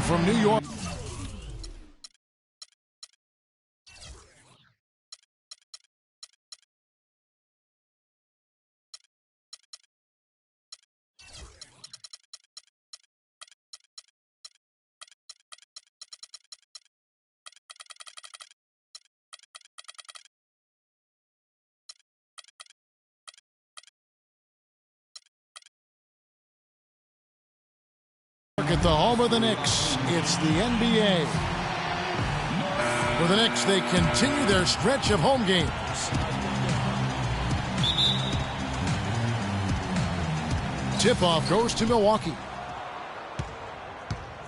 from New York. At the home of the Knicks, it's the NBA. For the Knicks, they continue their stretch of home games. Tip-off goes to Milwaukee.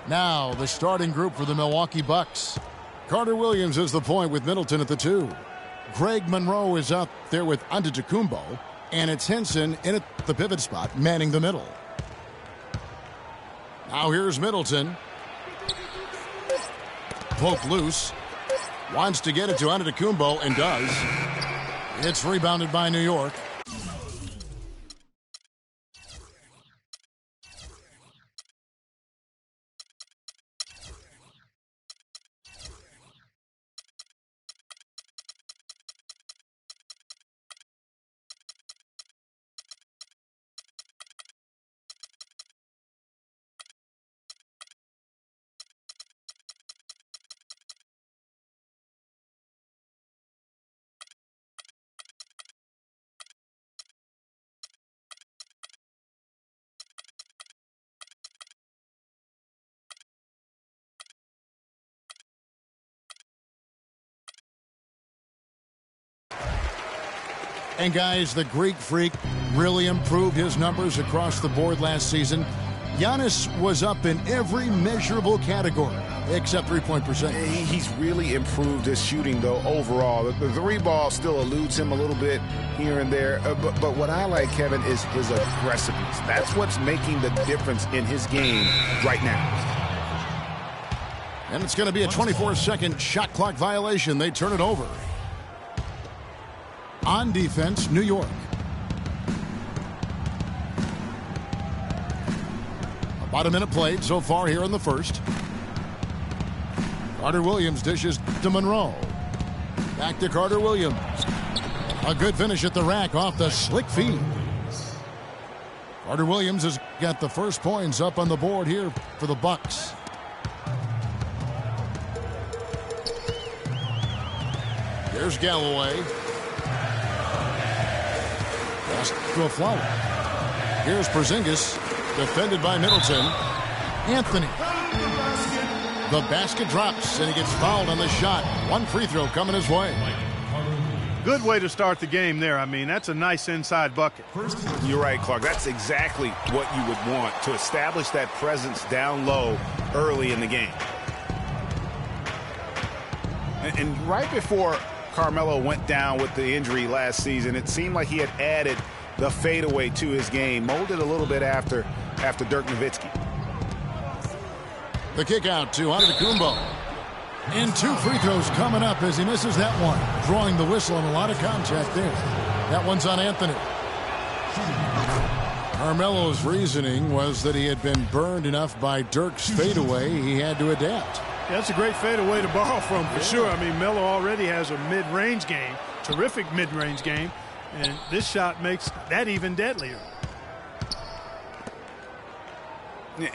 Now the starting group for the Milwaukee Bucks. Carter Williams is the point with Middleton at the 2. Greg Monroe is out there with Antetokounmpo, and it's Henson in at the pivot spot, manning the middle. Now here's Middleton. Poke loose. Wants to get it to Antetokounmpo and does. It's rebounded by New York. And guys, the Greek Freak really improved his numbers across the board last season. Giannis was up in every measurable category except three-point percentage. He's really improved his shooting, though, overall. The three ball still eludes him a little bit here and there. But what I like, Kevin, is his aggressiveness. That's what's making the difference in his game right now. And it's going to be a 24-second shot clock violation. They turn it over. On defense, New York. About a minute played so far here in the first. Carter Williams dishes to Monroe. Back to Carter Williams. A good finish at the rack off the slick feed. Carter Williams has got the first points up on the board here for the Bucks. Here's Galloway. Pass to a flower. Here's Porzingis, defended by Middleton. Anthony. The basket drops, and he gets fouled on the shot. One free throw coming his way. Good way to start the game there. I mean, that's a nice inside bucket. You're right, Clark. That's exactly what you would want, to establish that presence down low early in the game. And right before Carmelo went down with the injury last season, it seemed like he had added the fadeaway to his game, molded a little bit after Dirk Nowitzki. The kick out to Antetokounmpo. And two free throws coming up as he misses that one. Drawing the whistle and a lot of contact there. That one's on Anthony. Carmelo's reasoning was that he had been burned enough by Dirk's fadeaway he had to adapt. Yeah, that's a great fadeaway to borrow from, for sure. I mean, Melo already has a mid-range game, terrific mid-range game, and this shot makes that even deadlier.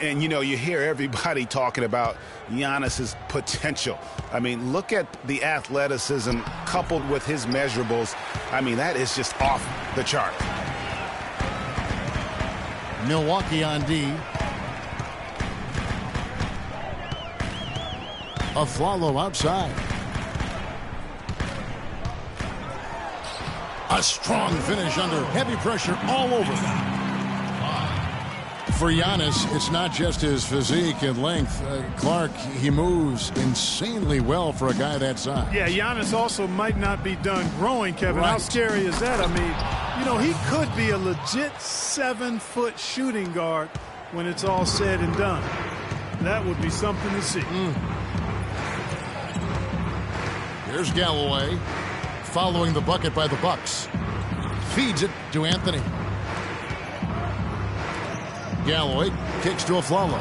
And, you know, you hear everybody talking about Giannis's potential. I mean, look at the athleticism coupled with his measurables. I mean, that is just off the chart. Milwaukee on D. Aflalo outside. A strong finish under heavy pressure all over. For Giannis, it's not just his physique and length. Clark, he moves insanely well for a guy that size. Yeah, Giannis also might not be done growing, Kevin. Right. How scary is that? I mean, you know, he could be a legit 7-foot shooting guard when it's all said and done. That would be something to see. Here's Galloway, following the bucket by the Bucks. Feeds it to Anthony. Galloway kicks to Aflalo.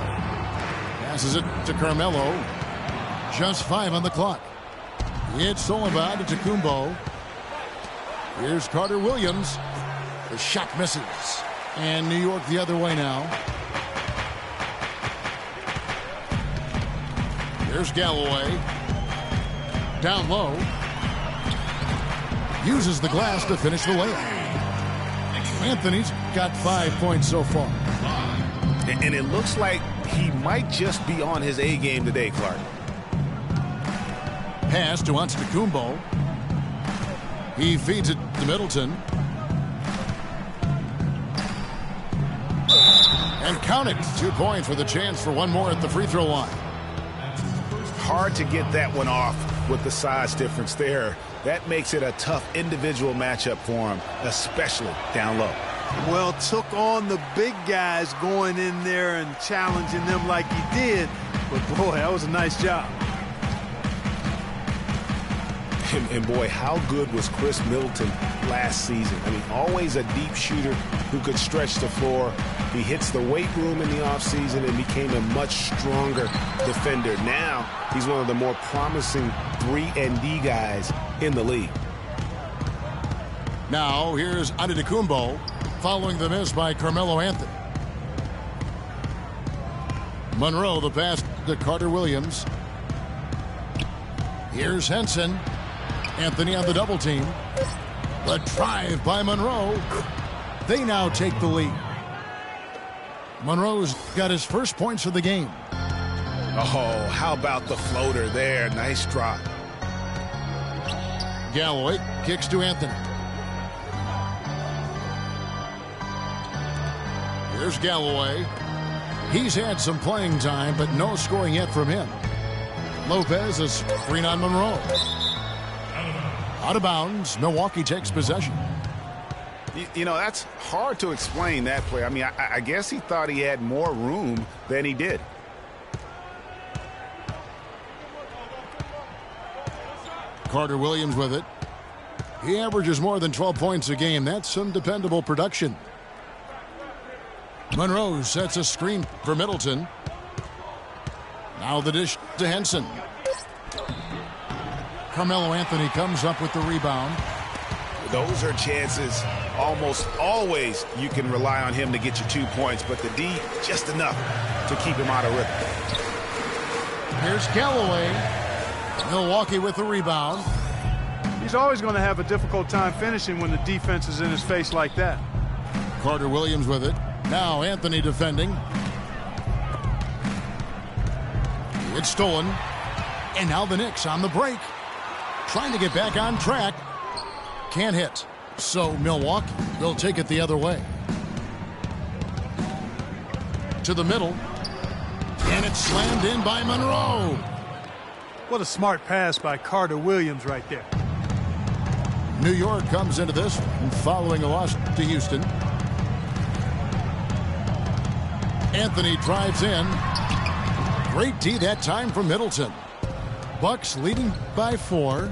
Passes it to Carmelo. Just 5 on the clock. It's Solomon to Tacumbo. Here's Carter Williams. The shot misses. And New York the other way now. Here's Galloway. Down low. Uses the glass to finish the layup. Anthony's got 5 points so far. And it looks like he might just be on his A game today, Clark. Pass to Antetokounmpo. He feeds it to Middleton. And count it. 2 points with a chance for one more at the free throw line. Hard to get that one off with the size difference there. That makes it a tough individual matchup for him, especially down low. Well, took on the big guys going in there and challenging them like he did. But, boy, that was a nice job. And boy, how good was Chris Middleton last season? I mean, always a deep shooter who could stretch the floor. He hits the weight room in the offseason and became a much stronger defender. Now, he's one of the more promising 3-and-D guys in the league. Now, here's Antetokounmpo following the miss by Carmelo Anthony. Monroe, the pass to Carter Williams. Here's Henson. Anthony on the double team. The drive by Monroe. They now take the lead. Monroe's got his first points of the game. Oh, how about the floater there? Nice drop. Galloway kicks to Anthony. Here's Galloway. He's had some playing time, but no scoring yet from him. Lopez is screen on Monroe. Out of bounds. Milwaukee takes possession. You know, that's hard to explain, that play. I mean, I guess he thought he had more room than he did. Carter Williams with it. He averages more than 12 points a game. That's some dependable production. Monroe sets a screen for Middleton. Now the dish to Henson. Carmelo Anthony comes up with the rebound. Those are chances. Almost always you can rely on him to get you 2 points, but the D, just enough to keep him out of rhythm. Here's Galloway. Milwaukee with the rebound. He's always going to have a difficult time finishing when the defense is in his face like that. Carter Williams with it. Now Anthony defending. It's stolen. And now the Knicks on the break. Trying to get back on track. Can't hit. So Milwaukee will take it the other way. To the middle. And it's slammed in by Monroe. What a smart pass by Carter Williams right there. New York comes into this one following a loss to Houston. Anthony drives in. Great D that time from Middleton. Bucks leading by 4.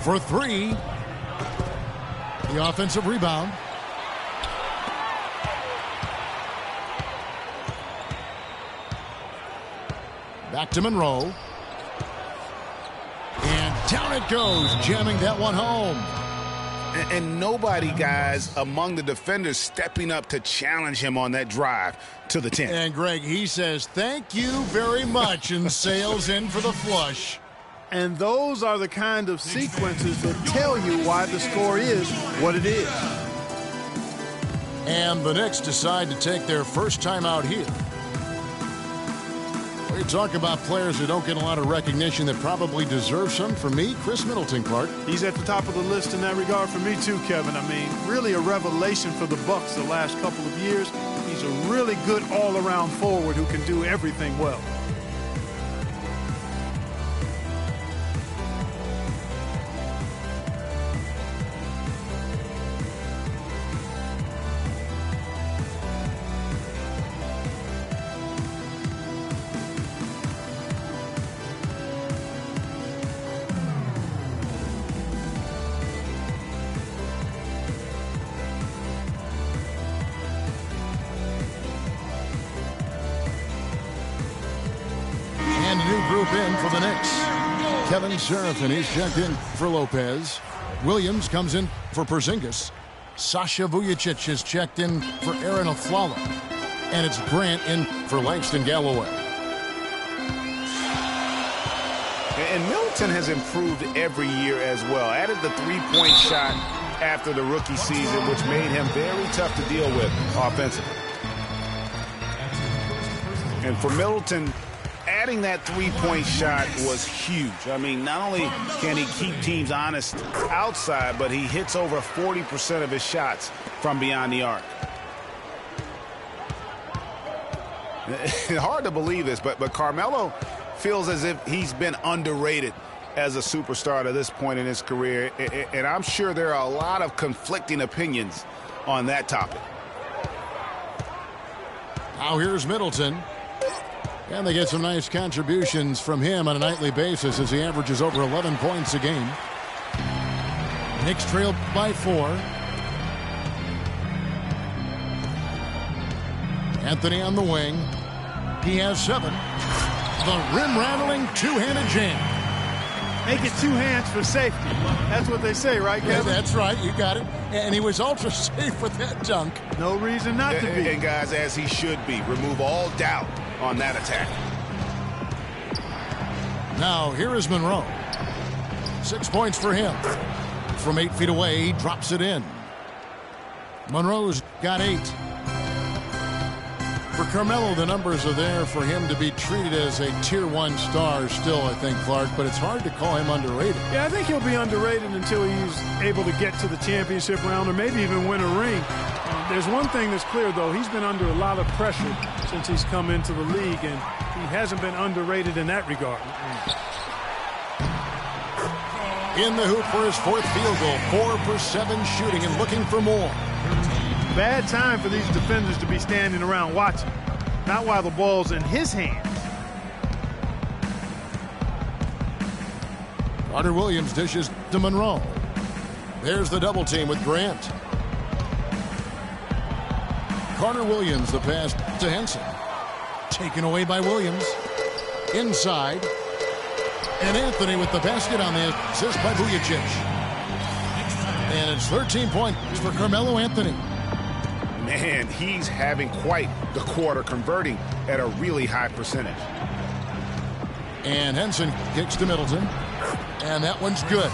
For 3. The offensive rebound. Back to Monroe. And down it goes, jamming that one home. And nobody, guys, among the defenders stepping up to challenge him on that drive to the 10. And Greg, he says, thank you very much, and sails in for the flush. And those are the kind of sequences that tell you why the score is what it is. And the Knicks decide to take their first time out here. We talk about players who don't get a lot of recognition that probably deserve some. For me, Chris Middleton, Clark. He's at the top of the list in that regard for me too, Kevin. I mean, really a revelation for the Bucks the last couple of years. He's a really good all-around forward who can do everything well. Kevin Serafin, he's checked in for Lopez. Williams comes in for Porzingis. Sasha Vujicic is checked in for Aaron Aflalo. And it's Grant in for Langston Galloway. And Middleton has improved every year as well. Added the three-point shot after the rookie season, which made him very tough to deal with offensively. And for Middleton, adding that three-point shot was huge. I mean, not only can he keep teams honest outside, but he hits over 40% of his shots from beyond the arc. Hard to believe this, but Carmelo feels as if he's been underrated as a superstar to this point in his career. And I'm sure there are a lot of conflicting opinions on that topic. Now here's Middleton. And they get some nice contributions from him on a nightly basis as he averages over 11 points a game. Knicks trail by 4. Anthony on the wing. He has 7. The rim-rattling two-handed jam. Make it 2 hands for safety. That's what they say, right, Kevin? Yeah, that's right. You got it. And he was ultra safe with that dunk. No reason not to be. And guys, as he should be. Remove all doubt on that attack. Now, here is Monroe. 6 points for him. From 8 feet away, he drops it in. Monroe's got 8. For Carmelo, the numbers are there for him to be treated as a Tier 1 star still, I think, Clark, but it's hard to call him underrated. Yeah, I think he'll be underrated until he's able to get to the championship round or maybe even win a ring. There's one thing that's clear, though. He's been under a lot of pressure since he's come into the league, and he hasn't been underrated in that regard. In the hoop for his 4th field goal, 4 for 7 shooting and looking for more. Bad time for these defenders to be standing around watching. Not while the ball's in his hands. Carter Williams dishes to Monroe. There's the double team with Grant. Carter Williams, the pass to Henson. Taken away by Williams. Inside. And Anthony with the basket on the assist by Vujicic. And it's 13 points for Carmelo Anthony. Man, he's having quite the quarter, converting at a really high percentage. And Henson kicks to Middleton. And that one's good.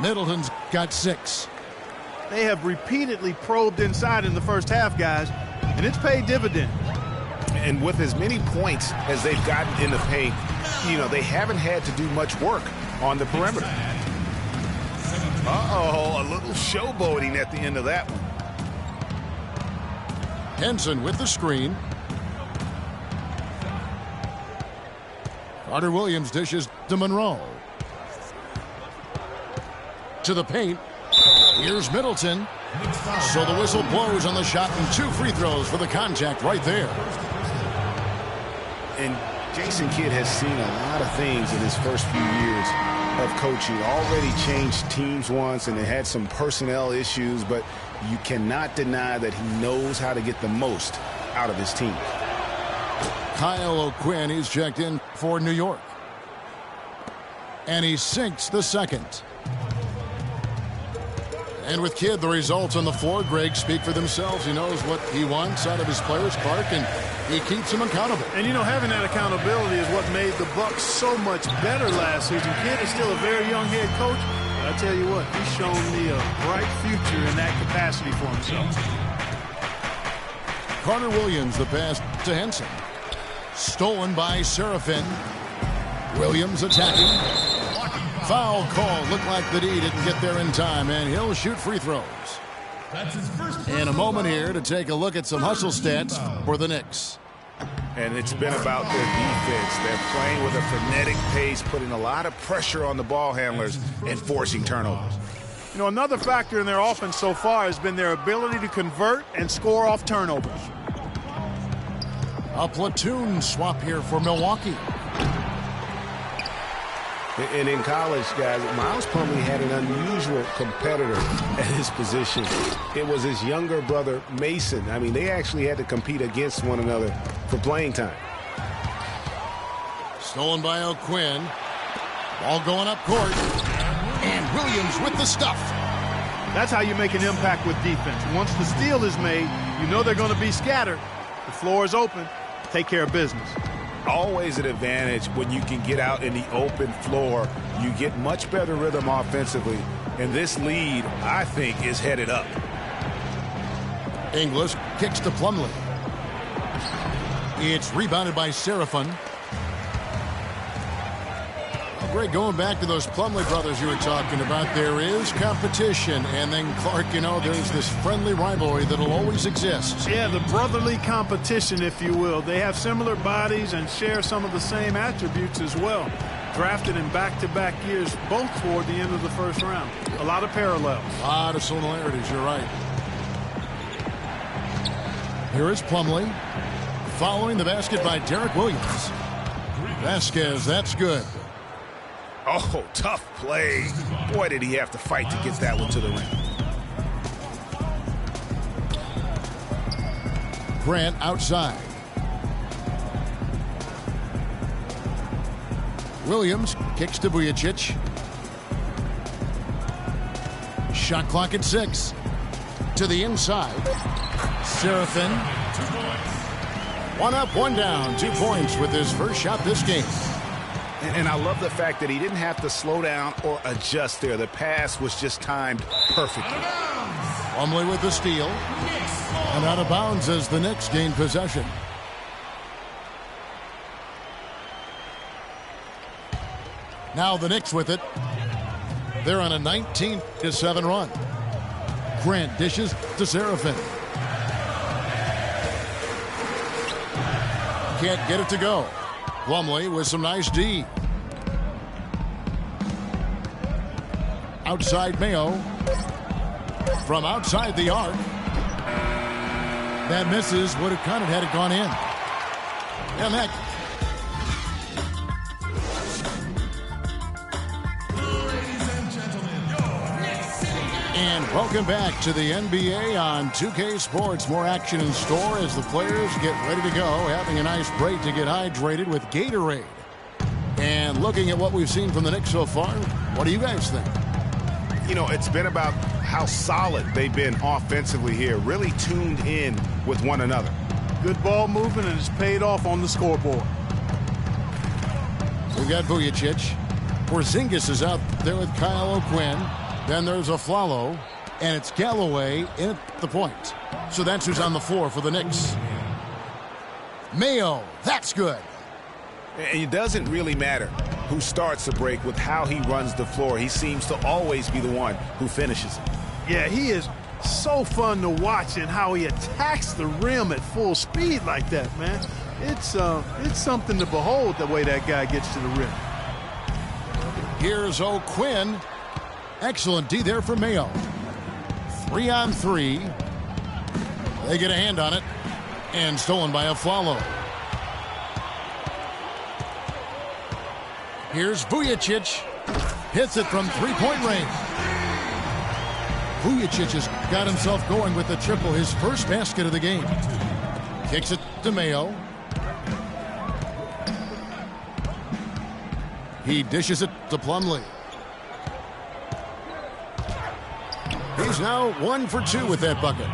Middleton's got 6. They have repeatedly probed inside in the first half, guys, and it's paid dividends. And with as many points as they've gotten in the paint, you know, they haven't had to do much work on the perimeter. Uh-oh, a little showboating at the end of that one. Henson with the screen. Carter Williams dishes to Monroe. To the paint. Here's Middleton. So the whistle blows on the shot and 2 free throws for the contact right there. And Jason Kidd has seen a lot of things in his first few years of coaching. Already changed teams once and they had some personnel issues, but you cannot deny that he knows how to get the most out of his team. Kyle O'Quinn, he's checked in for New York. And he sinks the second. And with Kidd, the results on the floor, Greg, speak for themselves. He knows what he wants out of his players, Clark, and he keeps them accountable. And, you know, having that accountability is what made the Bucks so much better last season. Kidd is still a very young head coach, but I tell you what, he's shown me a bright future in that capacity for himself. Carter Williams, the pass to Henson. Stolen by Serafin. Williams attacking. Foul call. Looked like the D didn't get there in time, and he'll shoot free throws. In a moment here to take a look at some hustle stats for the Knicks. And it's been about their defense. They're playing with a frenetic pace, putting a lot of pressure on the ball handlers and forcing turnovers. You know, another factor in their offense so far has been their ability to convert and score off turnovers. A platoon swap here for Milwaukee. And in college, guys, Miles Plumlee had an unusual competitor at his position. It was his younger brother, Mason. I mean, they actually had to compete against one another for playing time. Stolen by O'Quinn. Ball going up court. And Williams with the stuff. That's how you make an impact with defense. Once the steal is made, you know they're going to be scattered. The floor is open. Take care of business. Always an advantage when you can get out in the open floor. You get much better rhythm offensively. And this lead, I think, is headed up. Inglis kicks to Plumlee. It's rebounded by Seraphin. Greg, going back to those Plumlee brothers you were talking about, there is competition. And then, Clark, you know, there's this friendly rivalry that'll always exist. Yeah, the brotherly competition, if you will. They have similar bodies and share some of the same attributes as well. Drafted in back-to-back years, both toward the end of the first round. A lot of parallels. A lot of similarities, you're right. Here is Plumlee. Following the basket by Derek Williams. Vasquez, that's good. Oh, tough play. Boy, did he have to fight to get that one to the rim. Grant outside. Williams kicks to Vujacic. Shot clock at 6. To the inside. Seraphin. 1 up, 1 down. 2 points with his first shot this game. And I love the fact that he didn't have to slow down or adjust there. The pass was just timed perfectly. Plumlee with the steal. And out of bounds as the Knicks gain possession. Now the Knicks with it. They're on a 19-7 run. Grant dishes to Seraphin. Can't get it to go. Plumlee with some nice D. Outside Mayo. From outside the arc. That misses. Would have counted had it gone in. And that. And welcome back to the NBA on 2K Sports. More action in store as the players get ready to go. Having a nice break to get hydrated with Gatorade. And looking at what we've seen from the Knicks so far, what do you guys think? You know, it's been about how solid they've been offensively here. Really tuned in with one another. Good ball movement, and it's paid off on the scoreboard. We've got Vujacic. Porzingis is out there with Kyle O'Quinn. Then there's Aflalo, and it's Galloway in at the point. So that's who's on the floor for the Knicks. Mayo, that's good. And it doesn't really matter who starts the break with how he runs the floor. He seems to always be the one who finishes it. Yeah, he is so fun to watch and how he attacks the rim at full speed like that, man. It's something to behold the way that guy gets to the rim. Here's O'Quinn. Excellent D there for Mayo. 3-on-3. They get a hand on it. And stolen by Aflalo. Here's Vujacic. Hits it from three-point range. Vujacic has got himself going with the triple, his first basket of the game. Kicks it to Mayo. He dishes it to Plumlee. He's now 1 for 2 with that bucket.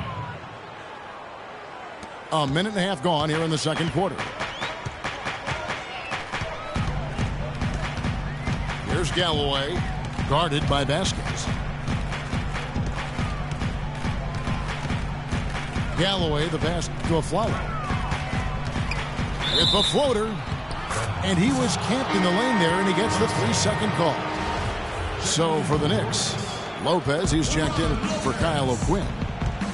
A minute and a half gone here in the second quarter. Here's Galloway, guarded by Vasquez. Galloway, the pass to Aflalo. With the floater. And he was camped in the lane there, and he gets the 3-second call. So for the Knicks, Lopez, he's checked in for Kyle O'Quinn.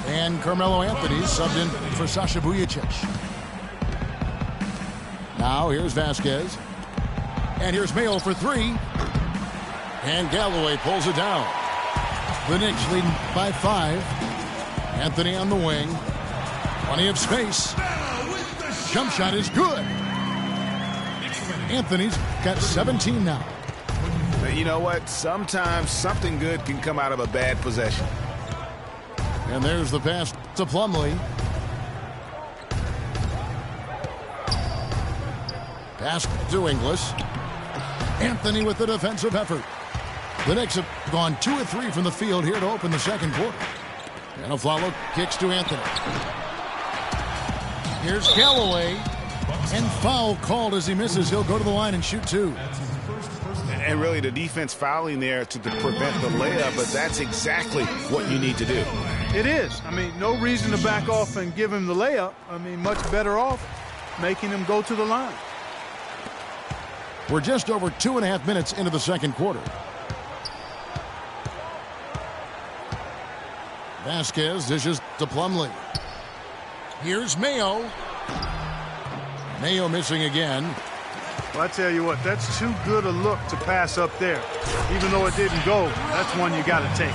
And Carmelo Anthony subbed in for Sasha Vujacic. Now here's Vasquez. And here's Mayo for 3. And Galloway pulls it down. The Knicks leading by 5. Anthony on the wing. Plenty of space. Jump shot is good. Anthony's got 17 now. You know what? Sometimes something good can come out of a bad possession. And there's the pass to Plumlee. Pass to Inglis. Anthony with the defensive effort. The Knicks have gone 2 of 3 from the field here to open the second quarter. And Aflalo kicks to Anthony. Here's Callaway. And foul called as he misses. He'll go to the line and shoot 2. And really the defense fouling there to prevent the layup, but that's exactly what you need to do. It is. I mean, no reason to back off and give him the layup. I mean, much better off making him go to the line. We're just over 2.5 minutes into the second quarter. Vasquez dishes to Plumlee. Here's Mayo. Mayo missing again. Well, I tell you what, that's too good a look to pass up there. Even though it didn't go, that's one you got to take.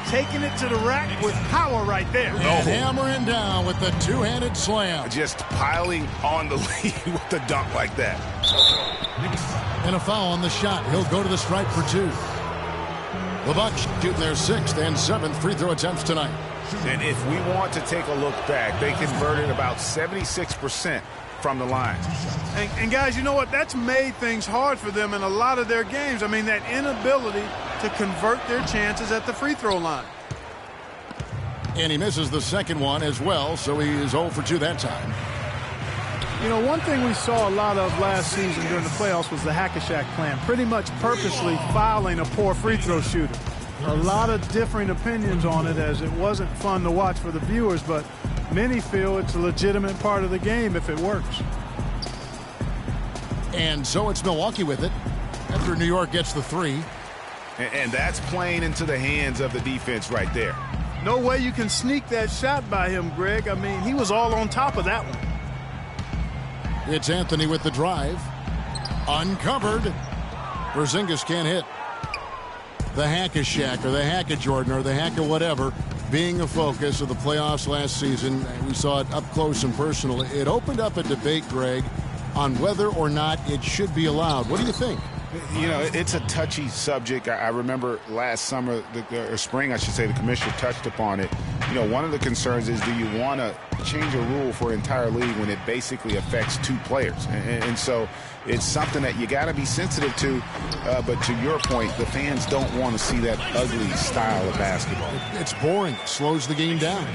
Taking it to the rack with power right there. And hammering down with the two-handed slam. Just piling on the lead with a dunk like that. And a foul on the shot. He'll go to the stripe for 2. The Bucks shooting their 6th and 7th free throw attempts tonight. And if we want to take a look back, they converted about 76% from the line. And guys, you know what? That's made things hard for them in a lot of their games. I mean, that inability to convert their chances at the free throw line. And he misses the second one as well, so he is 0 for 2 that time. You know, one thing we saw a lot of last season during the playoffs was the hack-a-shack plan, pretty much purposely fouling a poor free throw shooter. A lot of differing opinions on it, as it wasn't fun to watch for the viewers, but many feel it's a legitimate part of the game if it works. And so it's Milwaukee with it after New York gets the 3. And that's playing into the hands of the defense right there. No way you can sneak that shot by him, Greg. I mean, he was all on top of that one. It's Anthony with the drive. Uncovered. Porzingis can't hit. The hack-a-shack or the hack-a-Jordan or the hack-a-whatever being a focus of the playoffs last season. We saw it up close and personal. It opened up a debate, Greg, on whether or not it should be allowed. What do you think? You know, it's a touchy subject. I remember last summer, or spring, I should say, the commissioner touched upon it. You know, one of the concerns is, do you want to change a rule for an entire league when it basically affects 2 players? And so it's something that you got to be sensitive to. But to your point, the fans don't want to see that ugly style of basketball. It's boring. It slows the game down.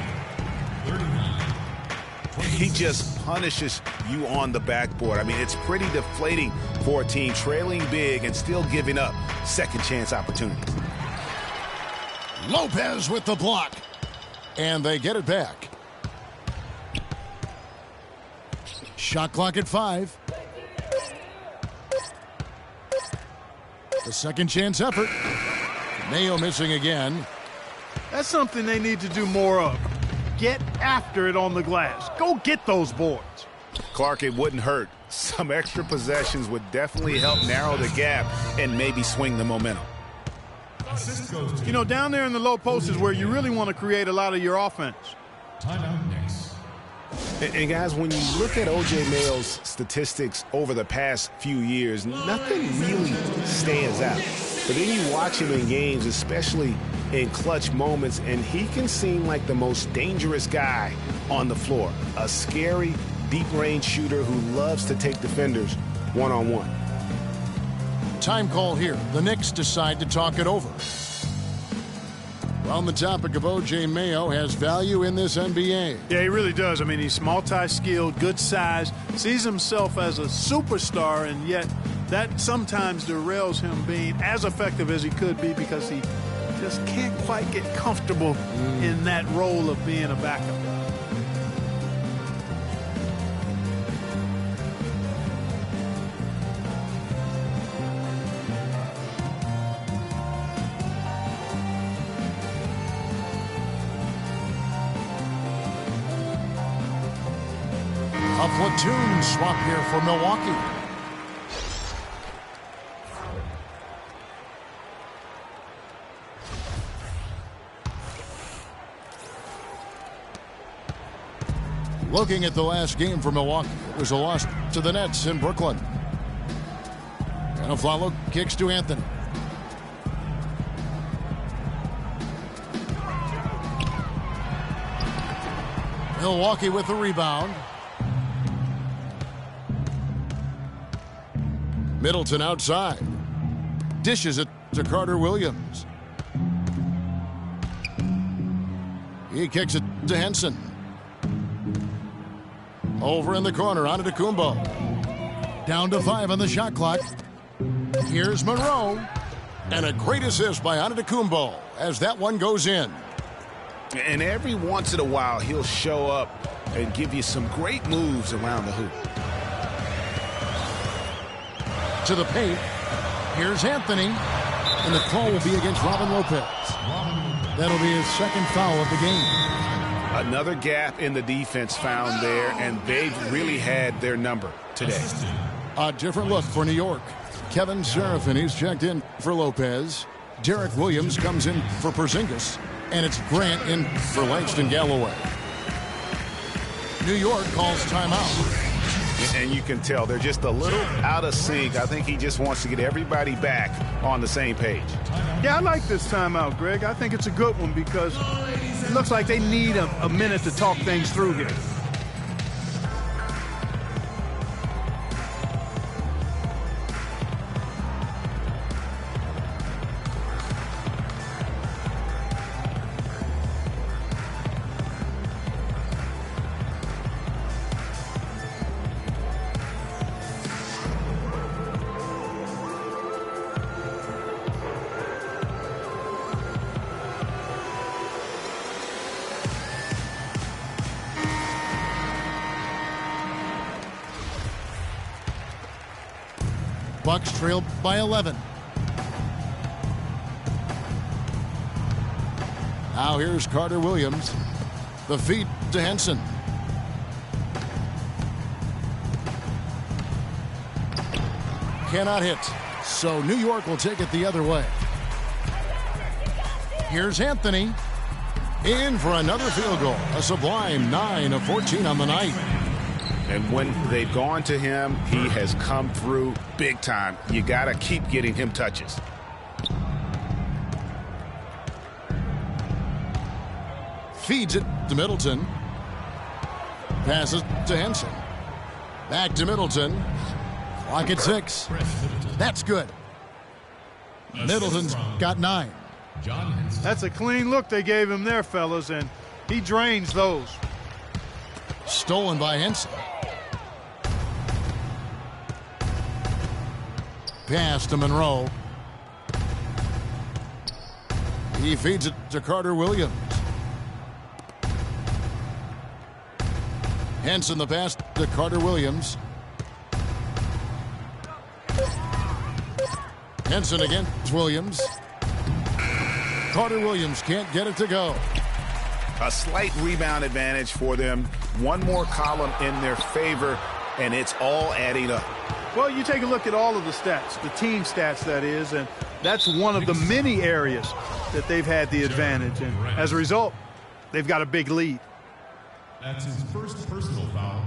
He just punishes you on the backboard. I mean, it's pretty deflating for a team trailing big and still giving up second chance opportunities. Lopez with the block. And they get it back. Shot clock at 5. The second chance effort. Mayo missing again. That's something they need to do more of. Get after it on the glass. Go get those boards. Clark, it wouldn't hurt. Some extra possessions would definitely help narrow the gap and maybe swing the momentum. You know, down there in the low post is where you really want to create a lot of your offense. Timeout Knicks. And guys, when you look at O.J. Mayo's statistics over the past few years, nothing really stands out. But then you watch him in games, especially in clutch moments, and he can seem like the most dangerous guy on the floor. A scary, deep-range shooter who loves to take defenders one-on-one. Time call here. The Knicks decide to talk it over. On the topic of O.J. Mayo, has value in this NBA. Yeah, he really does. I mean, he's multi-skilled, good size, sees himself as a superstar, and yet that sometimes derails him being as effective as he could be because he just can't quite get comfortable in that role of being a backup. A platoon swap here for Milwaukee. Looking at the last game for Milwaukee, it was a loss to the Nets in Brooklyn. And Aflalo kicks to Anthony. Milwaukee with the rebound. Middleton outside. Dishes it to Carter Williams. He kicks it to Henson. Over in the corner, on to Kumbo. Down to 5 on the shot clock. Here's Monroe. And a great assist by Antetokounmpo as that one goes in. And every once in a while, he'll show up and give you some great moves around the hoop. To the paint. Here's Anthony. And the call will be against Robin Lopez. That'll be his second foul of the game. Another gap in the defense found there, and they've really had their number today. A different look for New York. Kevin Serafin, he's checked in for Lopez. Derek Williams comes in for Porzingis. And it's Grant in for Langston Galloway. New York calls timeout. And you can tell they're just a little out of sync. I think he just wants to get everybody back on the same page. Yeah, I like this timeout, Greg. I think it's a good one because it looks like they need a minute to talk things through here. Bucks trail by 11. Now here's Carter Williams. The feed to Henson. Cannot hit. So New York will take it the other way. Here's Anthony. In for another field goal. A sublime 9 of 14 on the night. And when they've gone to him, he has come through big time. You got to keep getting him touches. Feeds it to Middleton. Passes to Henson. Back to Middleton. Clock at 6. That's good. Middleton's got 9. That's a clean look they gave him there, fellas, and he drains those. Stolen by Henson. Pass to Monroe. He feeds it to Carter Williams. Henson the pass to Carter Williams. Henson against Williams. Carter Williams can't get it to go. A slight rebound advantage for them. One more column in their favor, and it's all adding up. Well, you take a look at all of the stats, the team stats, that is, and that's one of the many areas that they've had the advantage. And as a result, they've got a big lead. That's his first personal foul.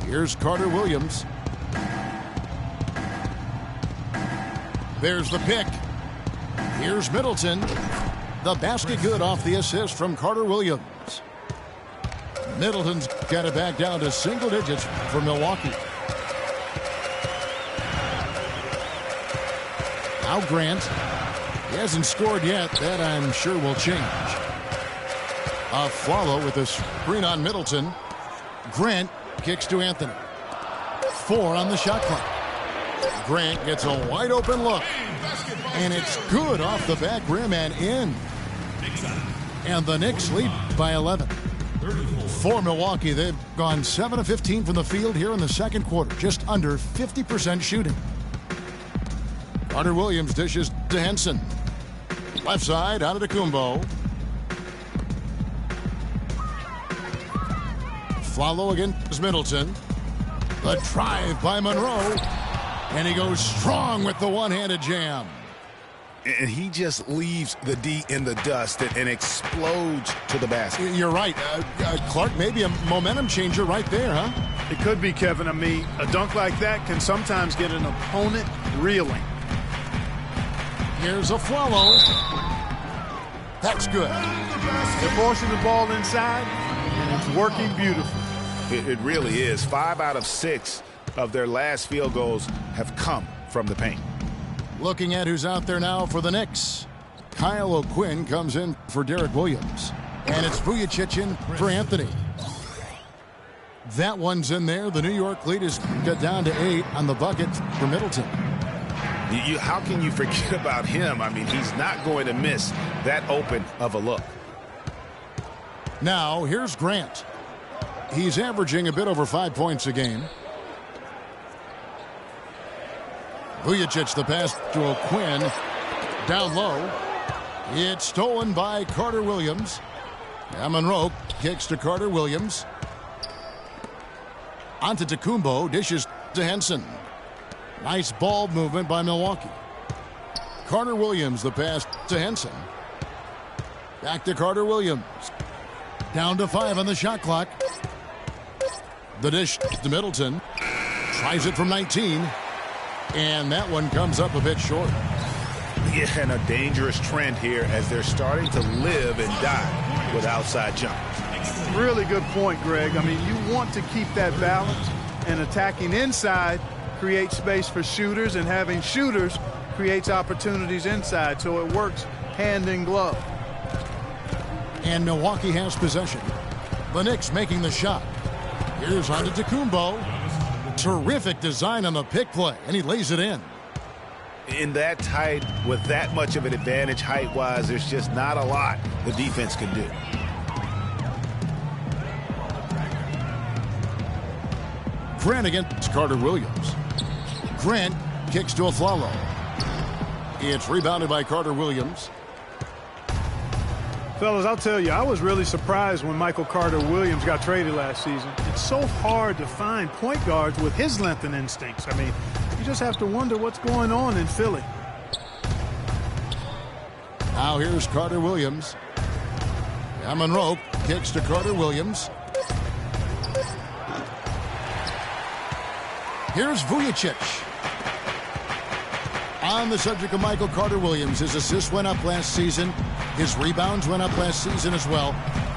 Here's Carter Williams. There's the pick. Here's Middleton. The basket good off the assist from Carter Williams. Middleton's got it back down to single digits for Milwaukee. Now Grant. He hasn't scored yet. That I'm sure will change. A follow with a screen on Middleton. Grant kicks to Anthony. 4 on the shot clock. Grant gets a wide open look. And it's good off the back rim and in. And the Knicks lead by 11. For Milwaukee, they've gone 7 of 15 from the field here in the second quarter. Just under 50% shooting. Carter Williams dishes to Henson. Left side, Antetokounmpo. Follow against Middleton. The drive by Monroe. And he goes strong with the one-handed jam. And he just leaves the D in the dust and explodes to the basket. You're right. Clark, maybe a momentum changer right there, huh? It could be, Kevin. I mean, a dunk like that can sometimes get an opponent reeling. Here's a follow. That's good. They're forcing the ball inside, and it's working beautifully. It really is. 5 out of 6 of their last field goals have come from the paint. Looking at who's out there now for the Knicks. Kyle O'Quinn comes in for Derek Williams. And it's Vujicic in for Anthony. That one's in there. The New York lead is got down to 8 on the bucket for Middleton. How can you forget about him? I mean, he's not going to miss that open of a look. Now, here's Grant. He's averaging a bit over 5 points a game. Vujicic, the pass to O'Quinn. Down low. It's stolen by Carter Williams. Monroe kicks to Carter Williams. Antetokounmpo dishes to Henson. Nice ball movement by Milwaukee. Carter Williams, the pass to Henson. Back to Carter Williams. Down to 5 on the shot clock. The dish to Middleton. Tries it from 19. And that one comes up a bit short. Yeah, and a dangerous trend here as they're starting to live and die with outside jump. Really good point, Greg. I mean, you want to keep that balance, and attacking inside creates space for shooters, and having shooters creates opportunities inside, so it works hand in glove. And Milwaukee has possession. The Knicks making the shot. Here's Antetokounmpo. Terrific design on the pick play, and he lays it in. In that tight, with that much of an advantage height-wise, there's just not a lot the defense can do. Grant against Carter Williams. Grant kicks to Aflalo. It's rebounded by Carter Williams. Fellas, I'll tell you, I was really surprised when Michael Carter Williams got traded last season. It's so hard to find point guards with his length and instincts. I mean, you just have to wonder what's going on in Philly. Now here's Carter Williams. Monroe kicks to Carter Williams. Here's Vujicic. On the subject of Michael Carter Williams, his assists went up last season. His rebounds went up last season as well.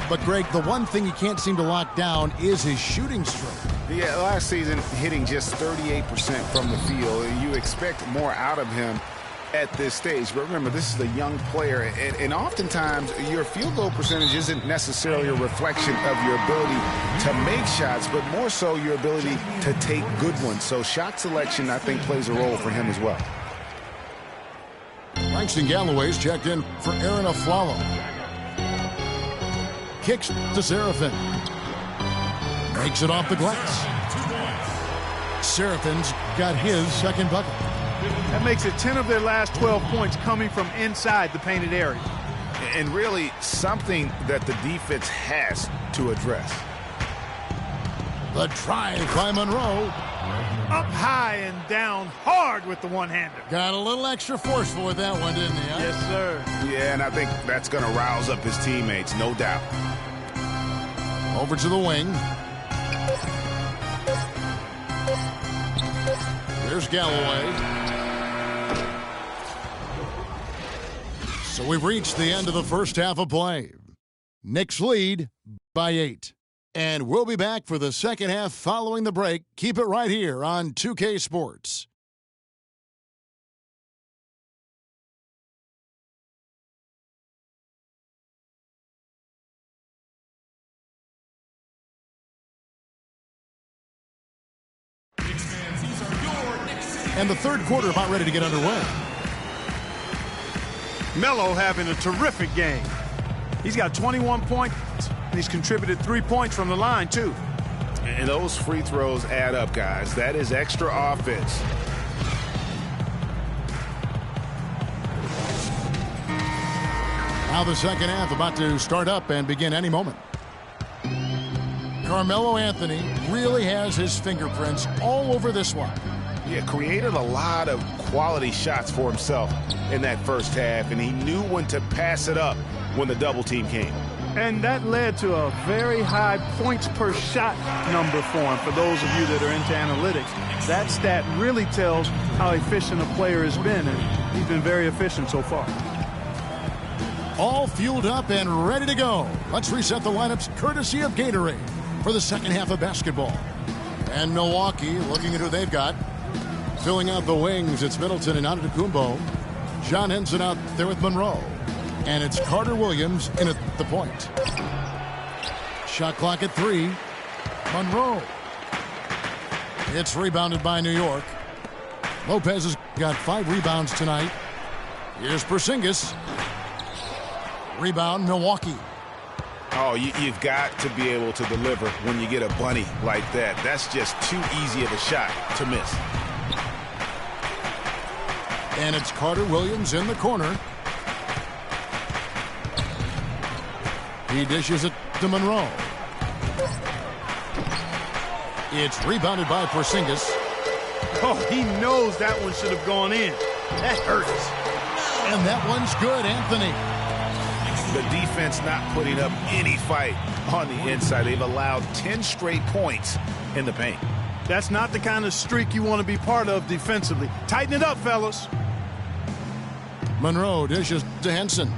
But, Greg, the one thing he can't seem to lock down is his shooting stroke. Yeah, last season hitting just 38% from the field. You expect more out of him at this stage. But remember, this is a young player, and oftentimes your field goal percentage isn't necessarily a reflection of your ability to make shots, but more so your ability to take good ones. So shot selection, I think, plays a role for him as well. Langston Galloway's checked in for Aaron Aflalo. Kicks to Seraphin. Breaks it off the glass. Seraphin's got his second bucket. That makes it 10 of their last 12 points coming from inside the painted area. And really something that the defense has to address. The drive by Monroe. Up high and down hard with the one-hander. Got a little extra forceful with that one, didn't he? Huh? Yes, sir. Yeah, and I think that's going to rouse up his teammates, no doubt. Over to the wing. There's Galloway. So we've reached the end of the first half of play. Knicks lead by 8. And we'll be back for the second half following the break. Keep it right here on 2K Sports. And the third quarter about ready to get underway. Melo having a terrific game. He's got 21 points, and he's contributed 3 points from the line, too. And those free throws add up, guys. That is extra offense. Now the second half about to start up and begin any moment. Carmelo Anthony really has his fingerprints all over this one. Yeah, created a lot of quality shots for himself in that first half, and he knew when to pass it up when the double team came. And that led to a very high points per shot number for him. For those of you that are into analytics, that stat really tells how efficient a player has been, and he's been very efficient so far. All fueled up and ready to go. Let's reset the lineups courtesy of Gatorade for the second half of basketball. And Milwaukee looking at who they've got. Filling out the wings, it's Middleton and Antetokounmpo. John Henson out there with Monroe. And it's Carter Williams in at the point. Shot clock at 3. Monroe. It's rebounded by New York. Lopez has got 5 rebounds tonight. Here's Porzingis. Rebound, Milwaukee. Oh, you've got to be able to deliver when you get a bunny like that. That's just too easy of a shot to miss. And it's Carter Williams in the corner. He dishes it to Monroe. It's rebounded by Porzingis. Oh, he knows that one should have gone in. That hurts. And that one's good, Anthony. The defense not putting up any fight on the inside. They've allowed 10 straight points in the paint. That's not the kind of streak you want to be part of defensively. Tighten it up, fellas. Monroe dishes to Henson.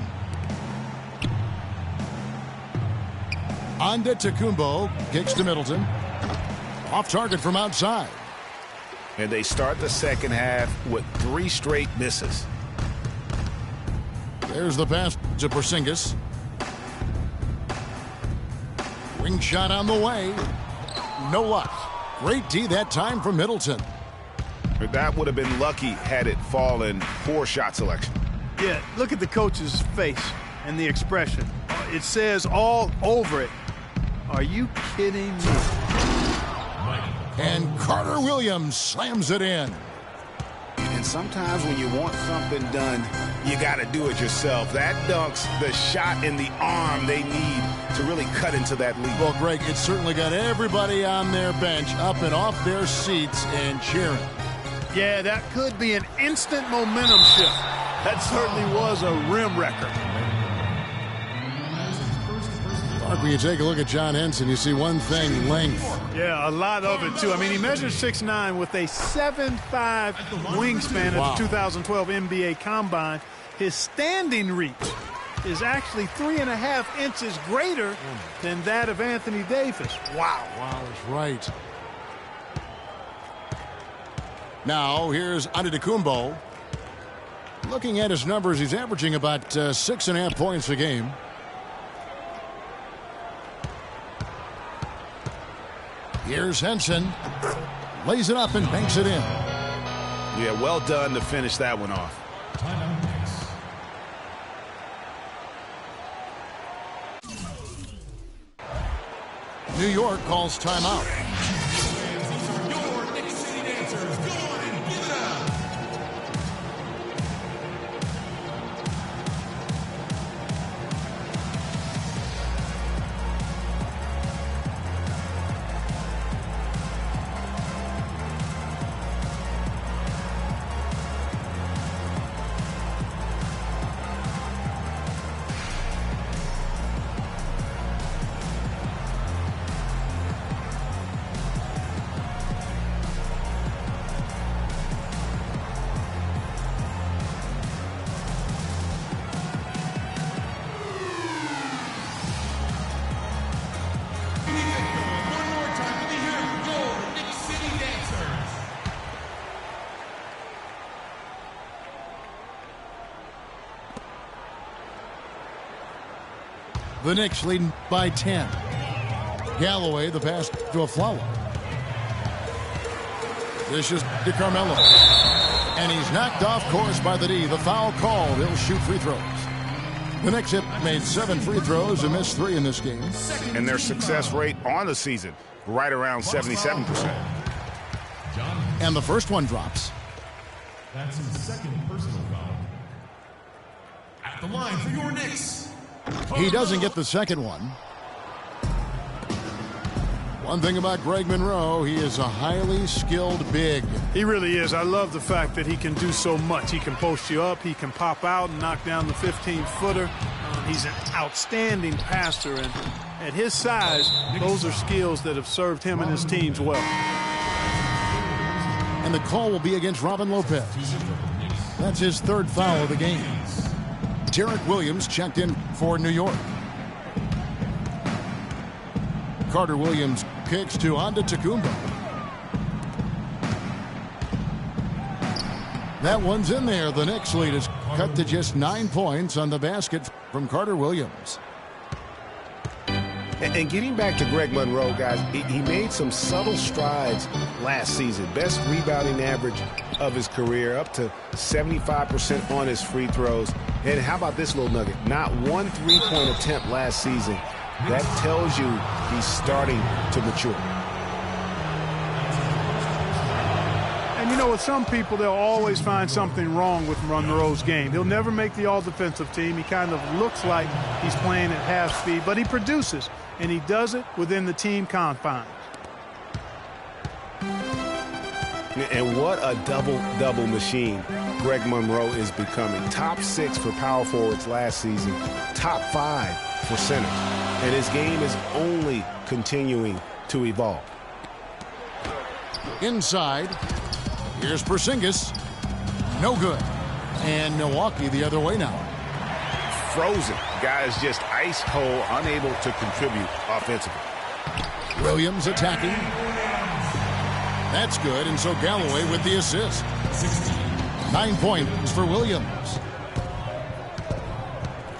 Antetokounmpo kicks to Middleton. Off target from outside. And they start the second half with 3 straight misses. There's the pass to Porzingis. Wing shot on the way. No luck. Great D that time from Middleton. That would have been lucky had it fallen. Poor shot selection. Yeah, look at the coach's face and the expression. It says all over it. Are you kidding me? And Carter Williams slams it in. And sometimes when you want something done, you got to do it yourself. That dunk's the shot in the arm they need to really cut into that lead. Well, Greg, it certainly got everybody on their bench up and off their seats and cheering. Yeah, that could be an instant momentum shift. That certainly was a rim record. When you take a look at John Henson, you see one thing, length. Yeah, a lot of it, too. I mean, he measures 6'9" with a 7'5" wingspan at the 2012 NBA Combine. His standing reach is actually 3.5 inches greater than that of Anthony Davis. Wow. Wow, that's right. Now, here's Antetokounmpo. Looking at his numbers, he's averaging about 6.5 points a game. Here's Henson. Lays it up and banks it in. Yeah, well done to finish that one off. Timeout, Knicks. New York calls timeout. These are your Knicks City Dancers. Go on and give it up. The Knicks leading by 10. Galloway, the pass to a Flower. This is to Carmelo. And he's knocked off course by the D. The foul called. He'll shoot free throws. The Knicks have made 7 free throws and missed 3 in this game. And their success rate on the season, right around 77%. And the first one drops. That's his second personal foul. At the line for your Knicks. He doesn't get the second one. One thing about Greg Monroe, he is a highly skilled big. He really is. I love the fact that he can do so much. He can post you up. He can pop out and knock down the 15-footer. He's an outstanding passer. And at his size, those are skills that have served him and his teams well. And the call will be against Robin Lopez. That's his 3rd foul of the game. Derek Williams checked in for New York. Carter Williams kicks to Antetokounmpo. That one's in there. The Knicks lead is cut to just 9 points on the basket from Carter Williams. And getting back to Greg Monroe, guys, he made some subtle strides last season. Best rebounding average of his career, up to 75% on his free throws. And how about this little nugget? Not one three-point attempt last season. That tells you he's starting to mature. And you know, with some people, they'll always find something wrong with Monroe's game. He'll never make the all-defensive team. He kind of looks like he's playing at half speed, but he produces, and he does it within the team confines. And what a double-double machine Greg Monroe is becoming. Top 6 for power forwards last season, top 5 for centers. And his game is only continuing to evolve. Inside, here's Porzingis. No good. And Milwaukee the other way now. Frozen. Guys just ice cold, unable to contribute offensively. Williams attacking. That's good, and so Galloway with the assist. 9 points for Williams.